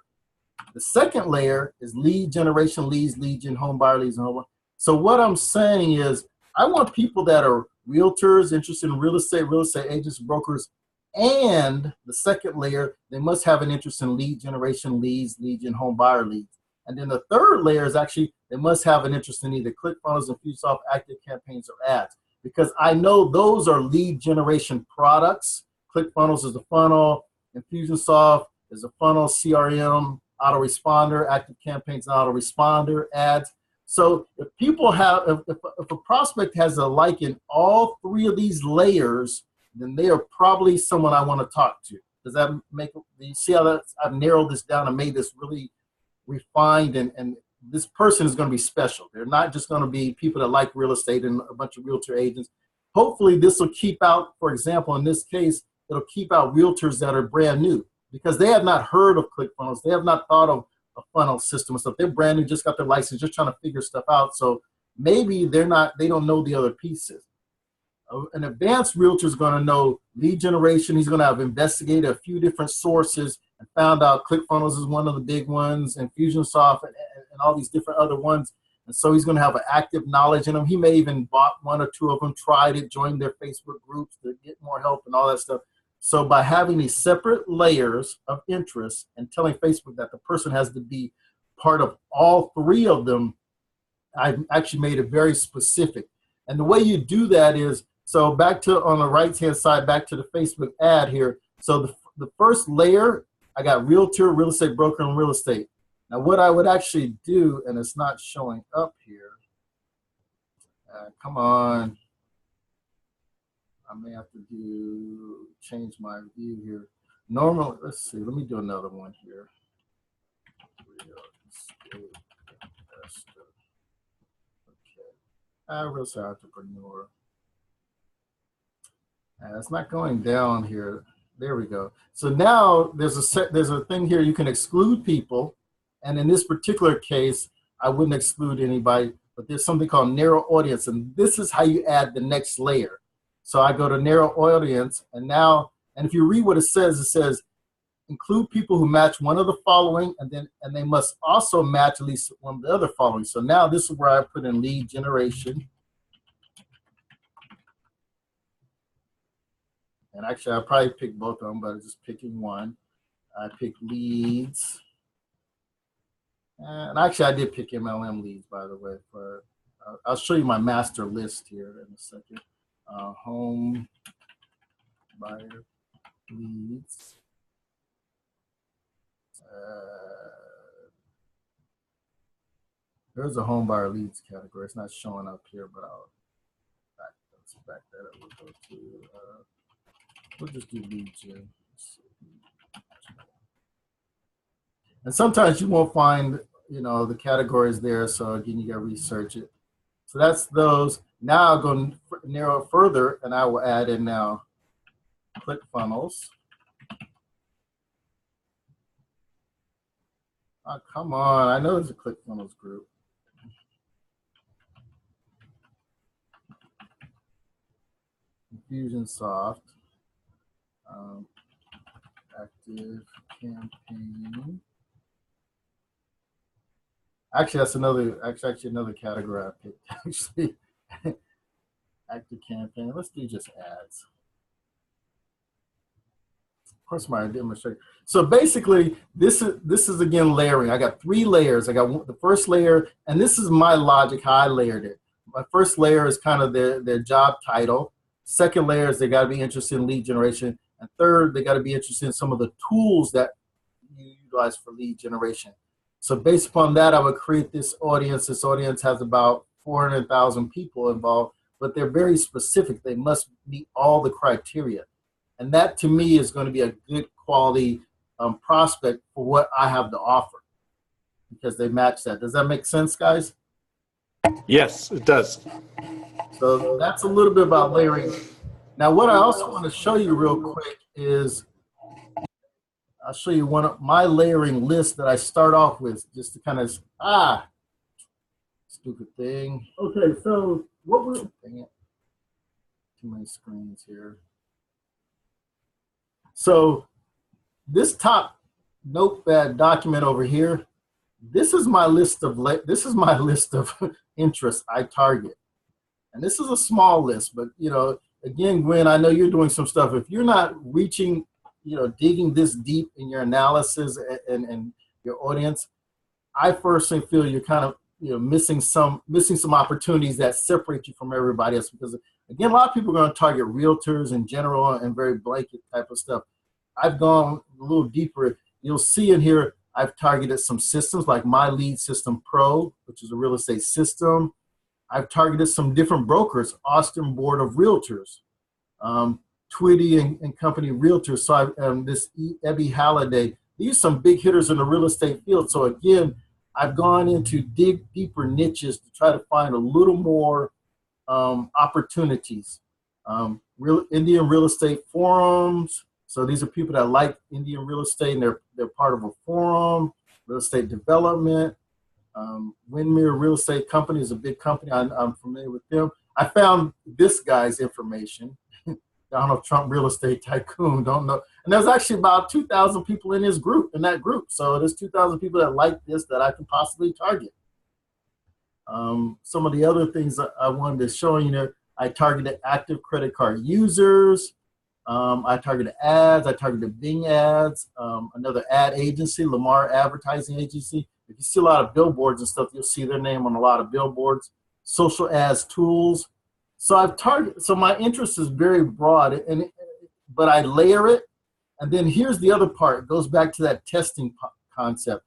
The second layer is lead generation, lead gen, home buyer leads, and home buyer. So what I'm saying is I want people that are realtors, interested in real estate agents, brokers, and the second layer, they must have an interest in lead generation, lead gen, home buyer leads. And then the third layer is actually they must have an interest in either ClickFunnels, Infusionsoft, active campaigns, or ads, because I know those are lead generation products. ClickFunnels is the funnel, Infusionsoft is a funnel, CRM, autoresponder, active campaigns, and autoresponder, ads. So if people have, if a prospect has a like in all 3 of these layers, then they are probably someone I want to talk to. Does that make? Do you see how I've narrowed this down and made this really refined, and this person is going to be special. They're not just going to be people that like real estate and a bunch of realtor agents. Hopefully this will keep out, for example, in this case, it'll keep out realtors that are brand new because they have not heard of ClickFunnels. They have not thought of a funnel system and stuff. They're brand new, just got their license, just trying to figure stuff out. So maybe they don't know the other pieces. An advanced realtor is going to know lead generation. He's going to have investigated a few different sources and found out ClickFunnels is one of the big ones, Infusionsoft, and all these different other ones. And so he's going to have an active knowledge in them. He may even bought 1 or 2 of them, tried it, joined their Facebook groups to get more help and all that stuff. So by having these separate layers of interest and telling Facebook that the person has to be part of all 3 of them, I've actually made it very specific. And the way you do that is, so back to on the right-hand side, back to the Facebook ad here. So the first layer, I got realtor, real estate broker, and real estate. Now what I would actually do, and it's not showing up here. Come on. I may have to change my view here. Normally, let's see, let me do another one here. Real estate investor. Okay. Real estate entrepreneur. It's not going down here. There we go. So now there's a thing here you can exclude people, and in this particular case, I wouldn't exclude anybody, but there's something called narrow audience, and this is how you add the next layer. So I go to narrow audience, and if you read what it says include people who match one of the following, and they must also match at least one of the other following. So now this is where I put in lead generation. And actually, I'll probably pick both of them, but I'm just picking one. I pick leads. And actually, I did pick MLM leads, by the way. I'll show you my master list here in a second. Home buyer leads. There's a home buyer leads category. It's not showing up here, but I'll back that up. We'll go to... we'll just do lead gen. And sometimes you won't find, the categories there. So again, you got to research it. So that's those. Now I'll go narrow it further, and I will add in now ClickFunnels. Oh, come on. I know there's a ClickFunnels group. Infusionsoft. Active campaign. Actually, that's another category I picked. Actually, active campaign. Let's do just ads. Of course, my demonstration. So basically, this is again layering. I got 3 layers. I got the first layer, and this is my logic how I layered it. My first layer is kind of their job title. Second layer is they got to be interested in lead generation, and third, they got to be interested in some of the tools that you utilize for lead generation. So based upon that, I would create this audience. This audience has about 400,000 people involved, but they're very specific. They must meet all the criteria. And that to me is going to be a good quality prospect for what I have to offer because they match that. Does that make sense, guys? Yes, it does. So that's a little bit about layering. Now, what I also want to show you real quick is I'll show you one of my layering lists that I start off with just to kind of, stupid thing. Okay, so what we're, dang it, too many screens here. So this top notepad document over here, this is my list of interests I target. And this is a small list, but you know, again, Gwen, I know you're doing some stuff. If you're not reaching, you know, digging this deep in your analysis and your audience, I personally feel you're kind of, you know, missing some opportunities that separate you from everybody else. Because again, a lot of people are going to target realtors in general and very blanket type of stuff. I've gone a little deeper. You'll see in here, I've targeted some systems like My Lead System Pro, which is a real estate system. I've targeted some different brokers, Austin Board of Realtors, Twitty and Company Realtors, so this Ebby Halliday. These are some big hitters in the real estate field. So again, I've gone into deeper niches to try to find a little more opportunities. Indian real estate forums. So these are people that like Indian real estate and they're part of a forum. Real estate development. Windmere Real Estate Company is a big company. I'm familiar with them. I found this guy's information. Donald Trump Real Estate Tycoon. Don't know. And there's actually about 2,000 people in that group. So there's 2,000 people that like this that I can possibly target. Some of the other things that I wanted to show you there, I targeted active credit card users. I targeted ads. I targeted Bing ads. Another ad agency, Lamar Advertising Agency. If you see a lot of billboards and stuff, you'll see their name on a lot of billboards. Social ads tools. So so my interest is very broad, but I layer it. And then here's the other part. It goes back to that testing concept.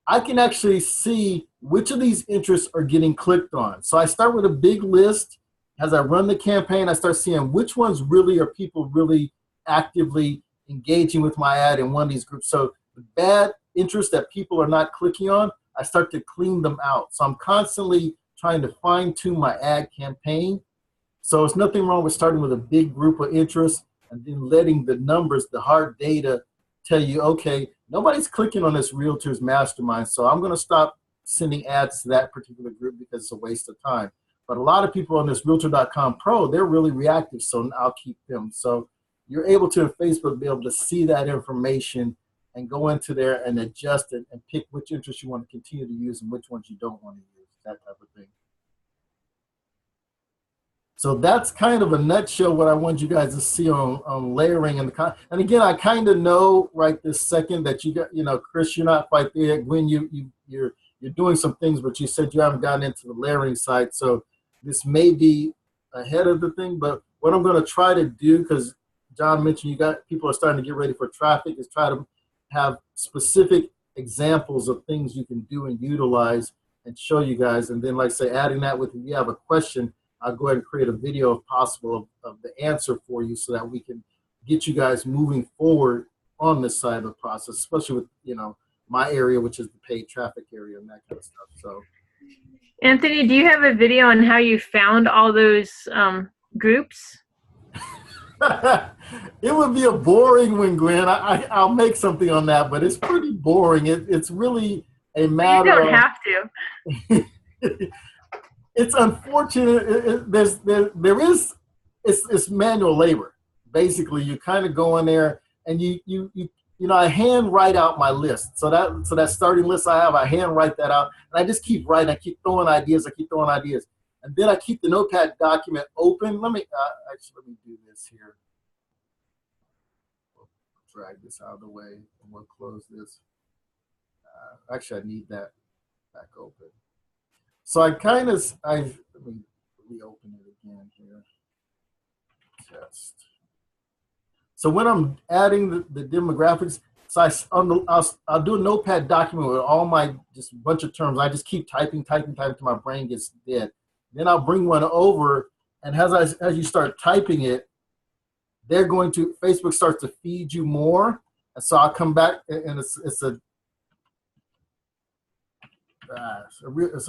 I can actually see which of these interests are getting clicked on. So I start with a big list. As I run the campaign, I start seeing which ones really are people really actively engaging with my ad in one of these groups. So the bad interests that people are not clicking on, I start to clean them out. So I'm constantly trying to fine tune my ad campaign. So it's nothing wrong with starting with a big group of interests and then letting the numbers, the hard data tell you, okay, nobody's clicking on this realtor's mastermind. So I'm going to stop sending ads to that particular group because it's a waste of time. But a lot of people on this Realtor.com Pro, they're really reactive, so I'll keep them. So you're able to, in Facebook, be able to see that information and go into there and adjust it and pick which interests you want to continue to use and which ones you don't want to use, that type of thing. So that's kind of a nutshell what I want you guys to see on layering. And again, I kind of know right this second that you got, you know, Chris, you're not quite there yet. Gwen, you're doing some things, but you said you haven't gotten into the layering side. So this may be ahead of the thing, but what I'm going to try to do, because John mentioned people are starting to get ready for traffic, is try to have specific examples of things you can do and utilize and show you guys. And then, like I say, adding that with, if you have a question, I'll go ahead and create a video if possible of the answer for you so that we can get you guys moving forward on this side of the process, especially with, you know, my area, which is the paid traffic area and that kind of stuff. So, Anthony, do you have a video on how you found all those groups? It would be a boring one, Gwen. I'll make something on that, but it's pretty boring. It's really a matter of... You don't have to. It's unfortunate. It's manual labor. Basically, you kind of go in there and you I hand write out my list. So that starting list I have, I hand write that out, and I just keep writing. I keep throwing ideas. And then I keep the notepad document open. Let me do this here. We'll drag this out of the way, and we'll close this. Actually, I need that back open. So let me reopen it again here. Test. So when I'm adding the demographics, so I'll do a notepad document with all my, just a bunch of terms. I just keep typing till my brain gets dead. Then I'll bring one over, and as you start typing it, Facebook starts to feed you more. And so I'll come back, and it's a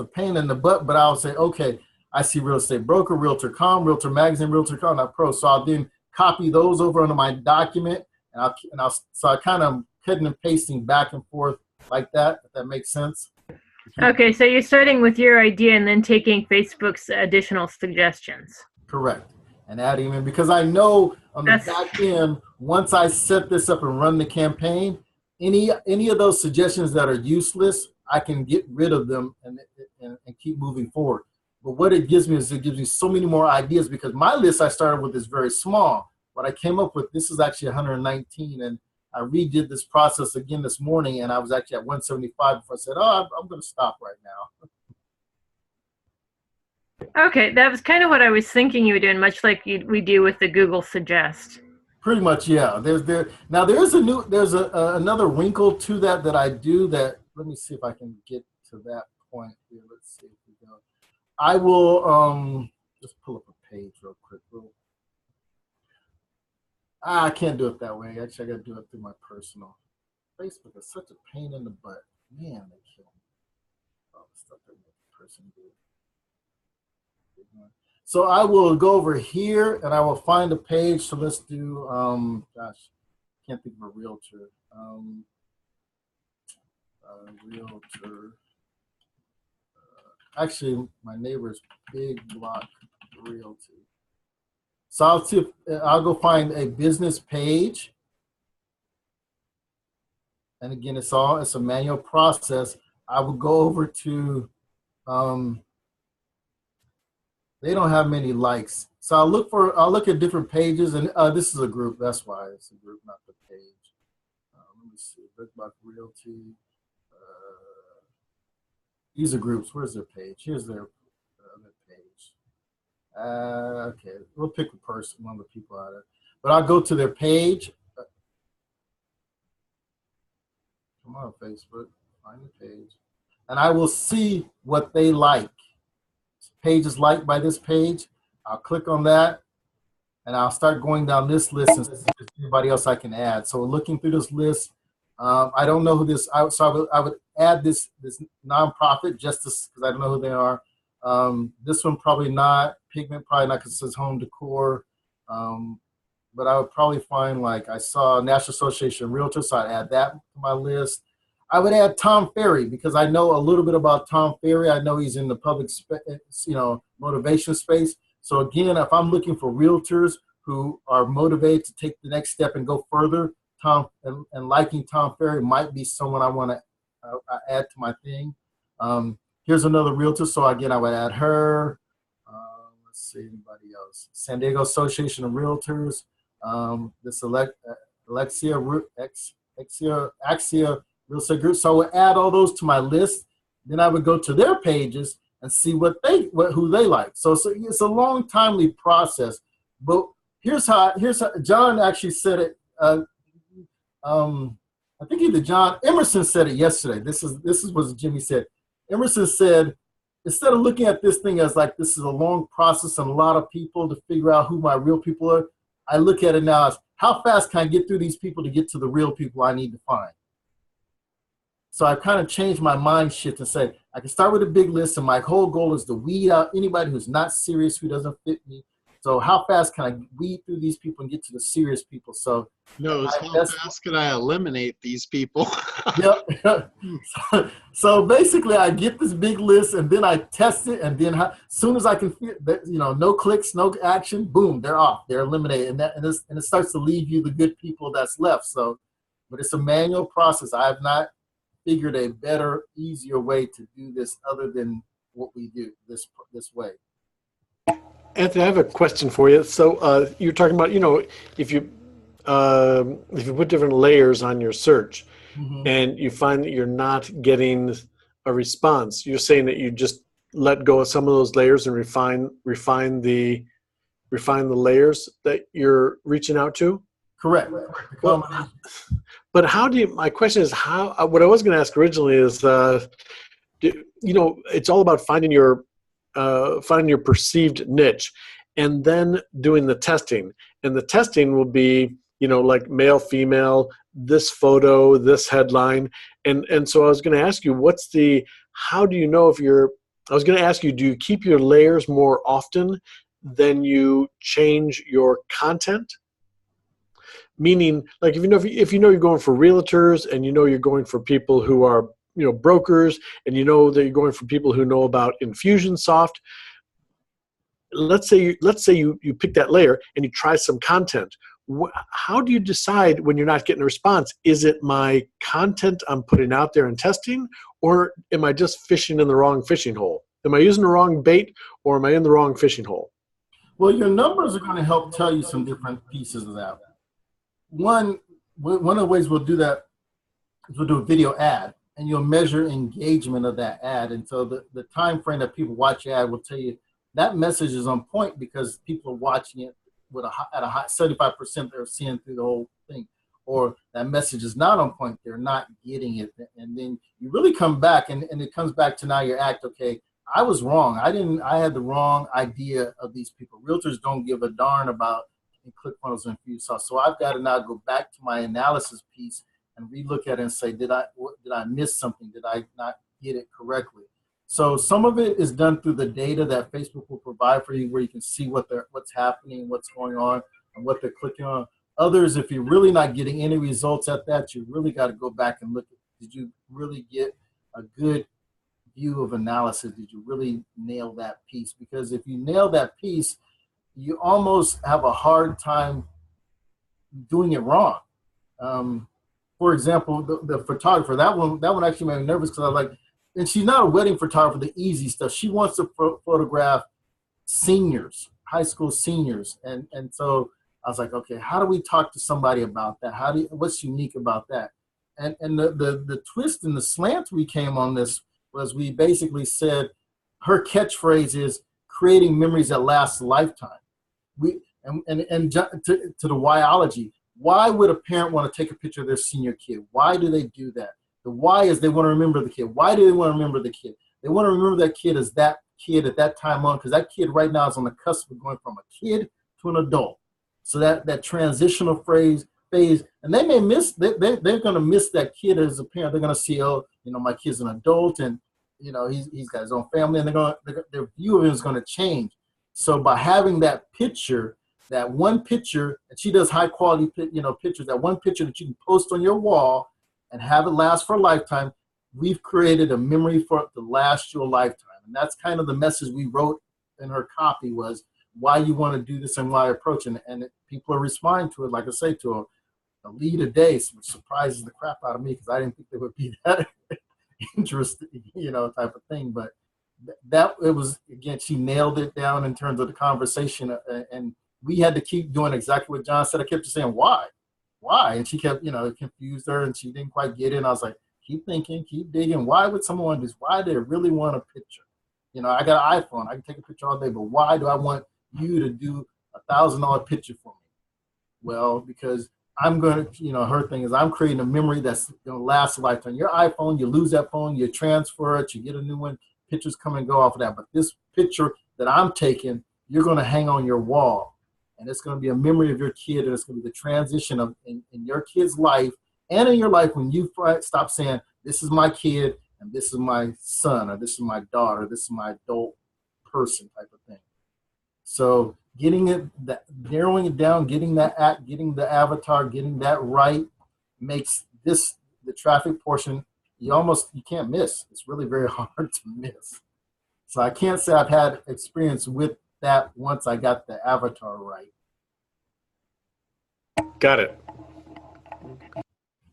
pain in the butt, but I'll say, okay, I see real estate broker, realtor.com, realtor magazine, realtor.com.pro. So I'll then copy those over onto my document, and I kind of cutting and pasting back and forth like that, if that makes sense. Okay, so you're starting with your idea and then taking Facebook's additional suggestions. Correct. And adding them in, because I know on the back end, once I set this up and run the campaign, any of those suggestions that are useless, I can get rid of them and keep moving forward. But what it gives me so many more ideas, because my list I started with is very small. What I came up with, this is actually 119, and I redid this process again this morning, and I was actually at 175 before I said, oh, I'm going to stop right now. Okay, that was kind of what I was thinking you were doing, much like we do with the Google Suggest. Pretty much, yeah. Now there's another wrinkle to that I do. That let me see if I can get to that point here. Let's see if we go. I will just pull up a page real quick. I can't do it that way. Actually, I got to do it through my personal. Facebook is such a pain in the butt. Man, they kill me. All the stuff that the person do. So I will go over here and I will find a page. So let's do, can't think of a realtor. Realtor. Actually, my neighbor's Big Block Realty. So I'll go find a business page. And again, it's a manual process. I will go over to, they don't have many likes. So I'll look at different pages, and this is a group. That's why it's a group, not the page. Let me see, Big Block Realty. These are groups. Where's their page? Here's their other page. Okay, we'll pick a person, one of the people out of it. But I'll go to their page. Come on, Facebook, find the page. And I will see what they like. Page is liked by this page. I'll click on that, and I'll start going down this list and see if there's anybody else I can add. So looking through this list, I don't know who this. So I would add this nonprofit just because I don't know who they are. This one probably not. Pigment probably not because it says home decor. But I would probably find, like, I saw National Association of Realtors, so I'd add that to my list. I would add Tom Ferry because I know a little bit about Tom Ferry. I know he's in the public, motivation space. So again, if I'm looking for realtors who are motivated to take the next step and go further, and liking Tom Ferry might be someone I want to add to my thing. Here's another realtor. So again, I would add her. Let's see, anybody else? San Diego Association of Realtors. This Axia Real Estate Group. So I would add all those to my list. Then I would go to their pages and see who they like. So it's a long, timely process. But here's how John actually said it. I think either Emerson said it yesterday. This is what Jimmy said. Emerson said, instead of looking at this thing as like this is a long process and a lot of people to figure out who my real people are, I look at it now as how fast can I get through these people to get to the real people I need to find. So I've kind of changed my mind shift and say, I can start with a big list, and my whole goal is to weed out anybody who's not serious, who doesn't fit me. So how fast can I weed through these people and get to the serious people? So how fast can I eliminate these people? Yep. So basically, I get this big list, and then I test it, and then as soon as I can feel that, no clicks, no action, boom, they're off, they're eliminated, and it starts to leave you the good people that's left. So but it's a manual process. I have not figured a better, easier way to do this other than what we do this way. Anthony, I have a question for you. So you're talking about, if you put different layers on your search, and you find that you're not getting a response, you're saying that you just let go of some of those layers and refine the layers that you're reaching out to? Correct. Well, but my question is what I was going to ask originally is, it's all about finding your perceived niche and then doing the testing. And the testing will be, like male, female, this photo, this headline. And so I was going to ask you, how do you know I was going to ask you, do you keep your layers more often than you change your content? Meaning, like, if you're going for realtors, and you're going for people who are, brokers, and that you're going for people who know about Infusionsoft. Let's say you pick that layer and you try some content. How do you decide when you're not getting a response? Is it my content I'm putting out there and testing, or am I just fishing in the wrong fishing hole? Am I using the wrong bait, or am I in the wrong fishing hole? Well, your numbers are going to help tell you some different pieces of that. One of the ways we'll do that is we'll do a video ad, and you'll measure engagement of that ad. And so the time frame that people watch your ad will tell you that message is on point, because people are watching it at a high 75%. They're seeing through the whole thing. Or that message is not on point. They're not getting it. And then you really come back, and it comes back to now your act. Okay, I was wrong. I had the wrong idea of these people. Realtors don't give a darn about ClickFunnels and Infusionsoft. So I've got to now go back to my analysis piece and relook at it and say, did I miss something? Did I not get it correctly? So some of it is done through the data that Facebook will provide for you, where you can see what's happening, what's going on, and what they're clicking on. Others, if you're really not getting any results at that, you really got to go back and look at, did you really get a good view of analysis? Did you really nail that piece? Because if you nail that piece, you almost have a hard time doing it wrong. For example, the photographer, that one actually made me nervous, because I was like, and she's not a wedding photographer, the easy stuff. She wants to photograph seniors, high school seniors. And so I was like, okay, how do we talk to somebody about that? What's unique about that? And the twist and the slant we came on this was, we basically said her catchphrase is creating memories that last a lifetime. And to the whyology. Why would a parent want to take a picture of their senior kid? Why do they do that? The why is they want to remember the kid. Why do they want to remember the kid? They want to remember that kid as that kid at that time on, because that kid right now is on the cusp of going from a kid to an adult. So that transitional phase, and they may miss, they're going to miss that kid as a parent. They're going to see, oh, my kid's an adult, and he's got his own family, and their view of him is going to change. So by having that picture, that one picture, and she does high quality, pictures, that one picture that you can post on your wall and have it last for a lifetime, we've created a memory for it to last you a lifetime. And that's kind of the message we wrote in her copy, was why you want to do this and why approach it. And people are responding to it, like I say, to a lead a day, which surprises the crap out of me, because I didn't think they would be that interesting, type of thing. But that, it was, again, she nailed it down in terms of the conversation. And we had to keep doing exactly what John said. I kept just saying, why? And she kept, it confused her, and she didn't quite get it. And I was like, keep thinking, keep digging. Why would someone want this? Why do they really want a picture? I got an iPhone. I can take a picture all day, but why do I want you to do $1,000 picture for me? Well, because I'm going to, her thing is, I'm creating a memory that's going to last a lifetime. Your iPhone, you lose that phone, you transfer it, you get a new one, pictures come and go off of that. But this picture that I'm taking, you're going to hang on your wall. And it's going to be a memory of your kid, and it's going to be the transition of in your kid's life and in your life, when you stop saying, this is my kid, and this is my son, or this is my daughter, this is my adult person, type of thing. So narrowing it down, getting the avatar, getting that right, makes the traffic portion, you can't miss. It's really very hard to miss. So I can't say I've had experience with that once I got the avatar right. Got it.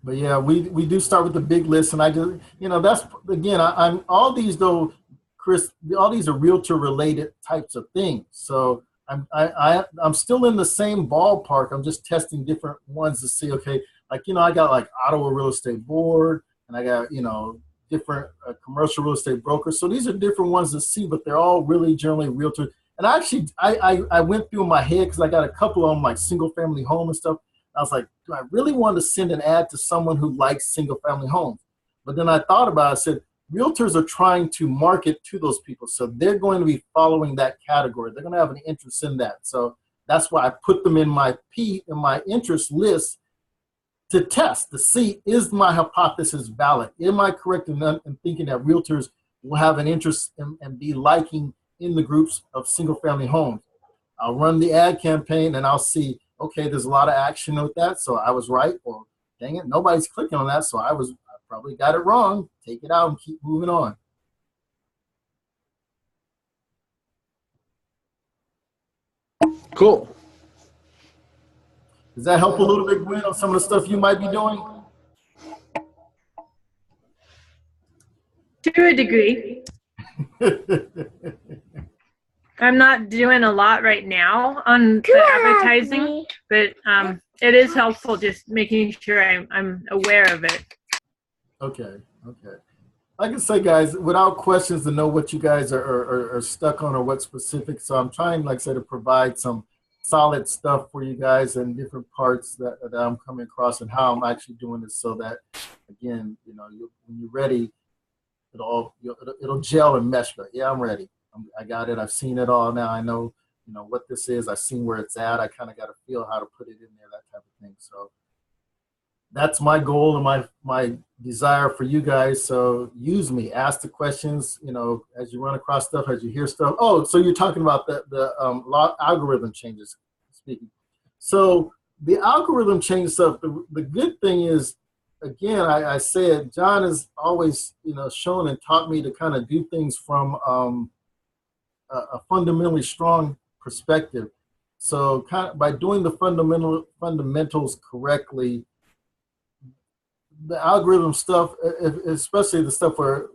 But yeah, we do start with the big list, and I just, that's again, I'm all these though, Chris, all these are realtor related types of things. So I'm still in the same ballpark. I'm just testing different ones to see, okay, like, I got like Ottawa Real Estate Board, and I got, different commercial real estate brokers. So these are different ones to see, but they're all really generally realtor. And actually, I went through my head because I got a couple of them, like single family home and stuff. I was like, do I really want to send an ad to someone who likes single family homes? But then I thought about it. I said, realtors are trying to market to those people. So they're going to be following that category. They're going to have an interest in that. So that's why I put them in my interest list to test, to see, is my hypothesis valid? Am I correct in thinking that realtors will have an interest and be liking in the groups of single family homes? I'll run the ad campaign and I'll see, okay, there's a lot of action with that, so I was right, or dang it, nobody's clicking on that, so I probably got it wrong. Take it out and keep moving on. Cool. Does that help a little bit, Gwen, on some of the stuff you might be doing? To a degree. I'm not doing a lot right now on the advertising, but it is helpful just making sure I'm aware of it. Okay. Like I say, guys, without questions to know what you guys are stuck on or what specific. So I'm trying, like I said, to provide some solid stuff for you guys and different parts that I'm coming across and how I'm actually doing this so that, again, when you're ready, it'll gel and mesh. But yeah, I'm ready. I got it. I've seen it all now. I know, what this is. I've seen where it's at. I kind of got to feel how to put it in there, that type of thing. So that's my goal and my desire for you guys. So use me, ask the questions, as you run across stuff, as you hear stuff. Oh, so you're talking about the algorithm changes, speaking. So the algorithm change stuff, the good thing is, again, I said, John has always, shown and taught me to kind of do things from a fundamentally strong perspective. So kind of by doing the fundamentals correctly, the algorithm stuff, especially the stuff where,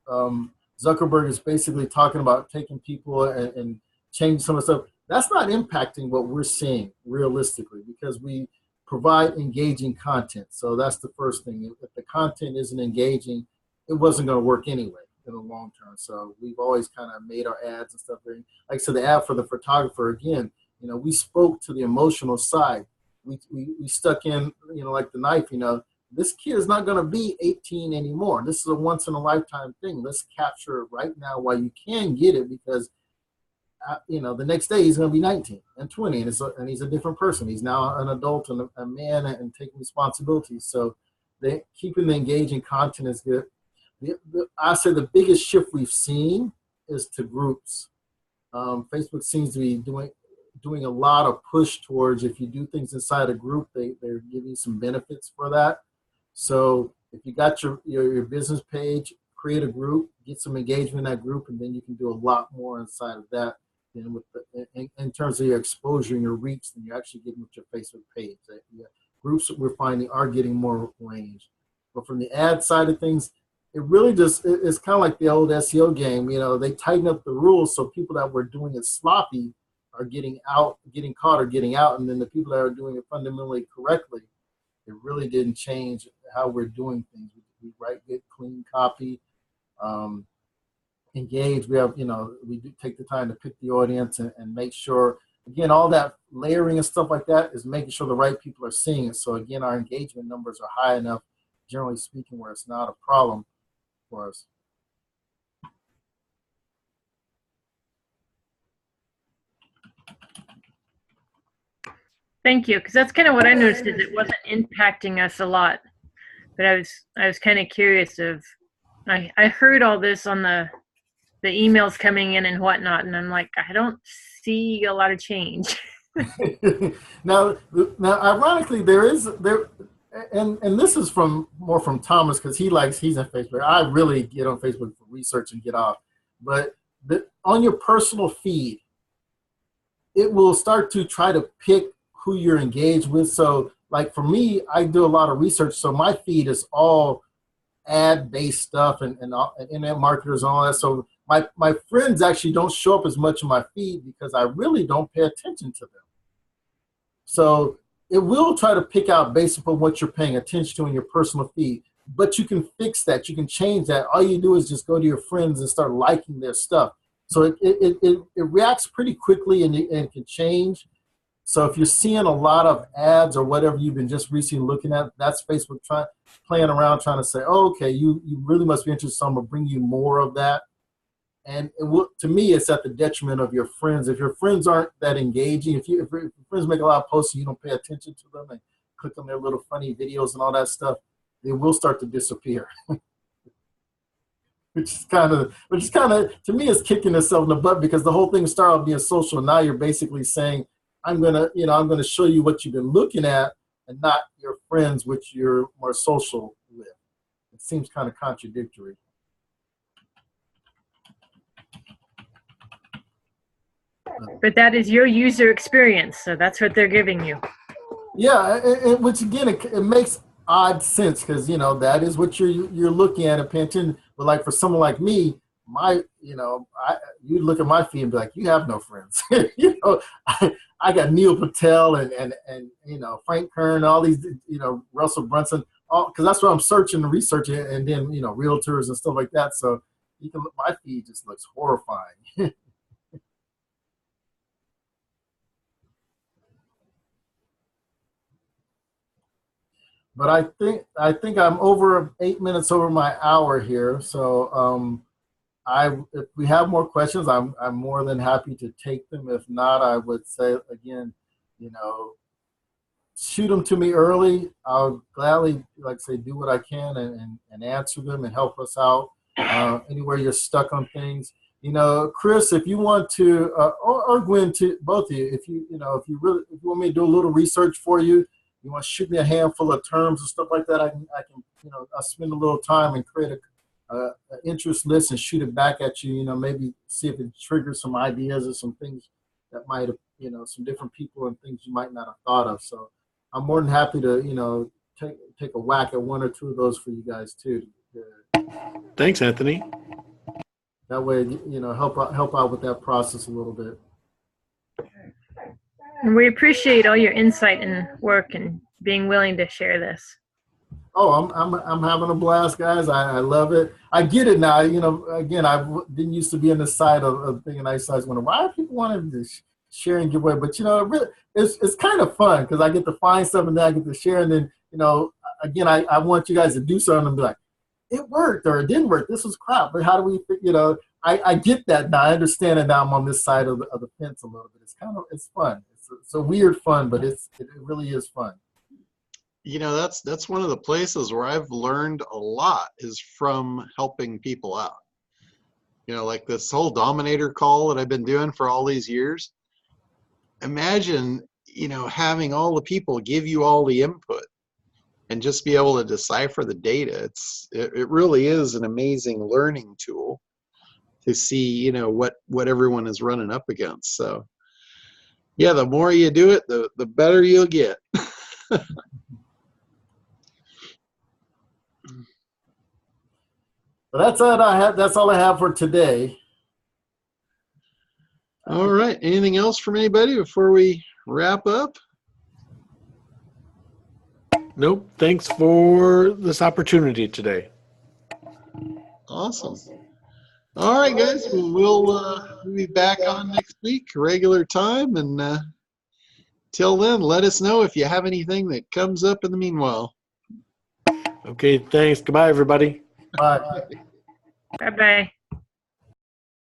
Zuckerberg is basically talking about taking people and changing some of the stuff, that's not impacting what we're seeing realistically because we provide engaging content. So that's the first thing. If the content isn't engaging, it wasn't going to work anyway in the long term. So we've always kind of made our ads and stuff. Like I said, the ad for the photographer, again, we spoke to the emotional side. We stuck in, like the knife, this kid is not going to be 18 anymore. This is a once in a lifetime thing. Let's capture it right now while you can get it because, the next day he's going to be 19 and 20 and he's a different person. He's now an adult and a man and taking responsibilities. So keeping the engaging content is good. I say the biggest shift we've seen is to groups. Facebook seems to be doing a lot of push towards if you do things inside a group, they're giving you some benefits for that. So if you got your business page, create a group, get some engagement in that group, and then you can do a lot more inside of that than in terms of your exposure and your reach than you're actually getting with your Facebook page. Groups we're finding are getting more range. But from the ad side of things, it really just, it's kind of like the old SEO game. They tighten up the rules so people that were doing it sloppy are getting caught or getting out. And then the people that are doing it fundamentally correctly, it really didn't change how we're doing things. We write good, clean copy, engage. We have, we do take the time to pick the audience and make sure, again, all that layering and stuff like that is making sure the right people are seeing it. So again, our engagement numbers are high enough, generally speaking, where it's not a problem for us. Thank you, because that's kind of what I noticed is it wasn't impacting us a lot. But I was kind of curious I heard all this on the emails coming in and whatnot, and I'm like, I don't see a lot of change. now, ironically, and this is more from Thomas because he's in Facebook. I really get on Facebook for research and get off. But on your personal feed, it will start to try to pick who you're engaged with. So like for me, I do a lot of research, so my feed is all ad-based stuff and internet marketers and all that. So my friends actually don't show up as much in my feed because I really don't pay attention to them. So it will try to pick out based upon what you're paying attention to in your personal feed. But you can fix that. You can change that. All you do is just go to your friends and start liking their stuff. So it reacts pretty quickly and it can change. So if you're seeing a lot of ads or whatever you've been just recently looking at, that's Facebook playing around trying to say, oh, okay, you really must be interested, so I'm going to bring you more of that. And to me, it's at the detriment of your friends. If your friends aren't that engaging, if your friends make a lot of posts and you don't pay attention to them and click on their little funny videos and all that stuff, they will start to disappear. which is kind of, to me, it's kicking itself in the butt because the whole thing started off being social. And now you're basically saying, I'm gonna show you what you've been looking at and not your friends, which you're more social with. It seems kind of contradictory. But that is your user experience, so that's what they're giving you. Yeah, which again, it makes odd sense because that is what you're looking at and paying attention. But like for someone like me, you look at my feed and be like, you have no friends. I got Neil Patel and Frank Kern, all these Russell Brunson, because that's what I'm searching and researching, and then realtors and stuff like that. So my feed just looks horrifying. But I think I'm over 8 minutes over my hour here. So if we have more questions, I'm more than happy to take them. If not, I would say again, shoot them to me early. I'll gladly, do what I can and answer them and help us out anywhere you're stuck on things. Chris, if you want to, or Gwen, to both of you, if you want me to do a little research for you. You want to shoot me a handful of terms and stuff like that, I can I'll spend a little time and create an interest list and shoot it back at you, maybe see if it triggers some ideas or some things that might have, some different people and things you might not have thought of. So I'm more than happy to, take a whack at one or two of those for you guys too. Thanks, Anthony. That way, help out with that process a little bit. And we appreciate all your insight and work and being willing to share this. Oh, I'm having a blast, guys. I love it. I get it now. Again, I didn't used to be on the side of thinking I was wondering why people wanted to share and give away. But really, it's kind of fun because I get to find stuff and then I get to share. And then again, I want you guys to do something and be like, it worked or it didn't work. This was crap. But how do we? I get that now. I understand it now. I'm on this side of the fence a little bit. It's fun. It's a weird fun, but it really is fun. That's one of the places where I've learned a lot is from helping people out. Like this whole Dominator call that I've been doing for all these years. Imagine, having all the people give you all the input and just be able to decipher the data. It really is an amazing learning tool to see, what everyone is running up against. So yeah, the more you do it, the better you'll get. Well, that's all I have. That's all I have for today. All right. Anything else from anybody before we wrap up? Nope. Thanks for this opportunity today. Awesome. All right, guys. We'll be back on next week, regular time, and till then, let us know if you have anything that comes up in the meanwhile. Okay. Thanks. Goodbye, everybody. Bye. Bye-bye.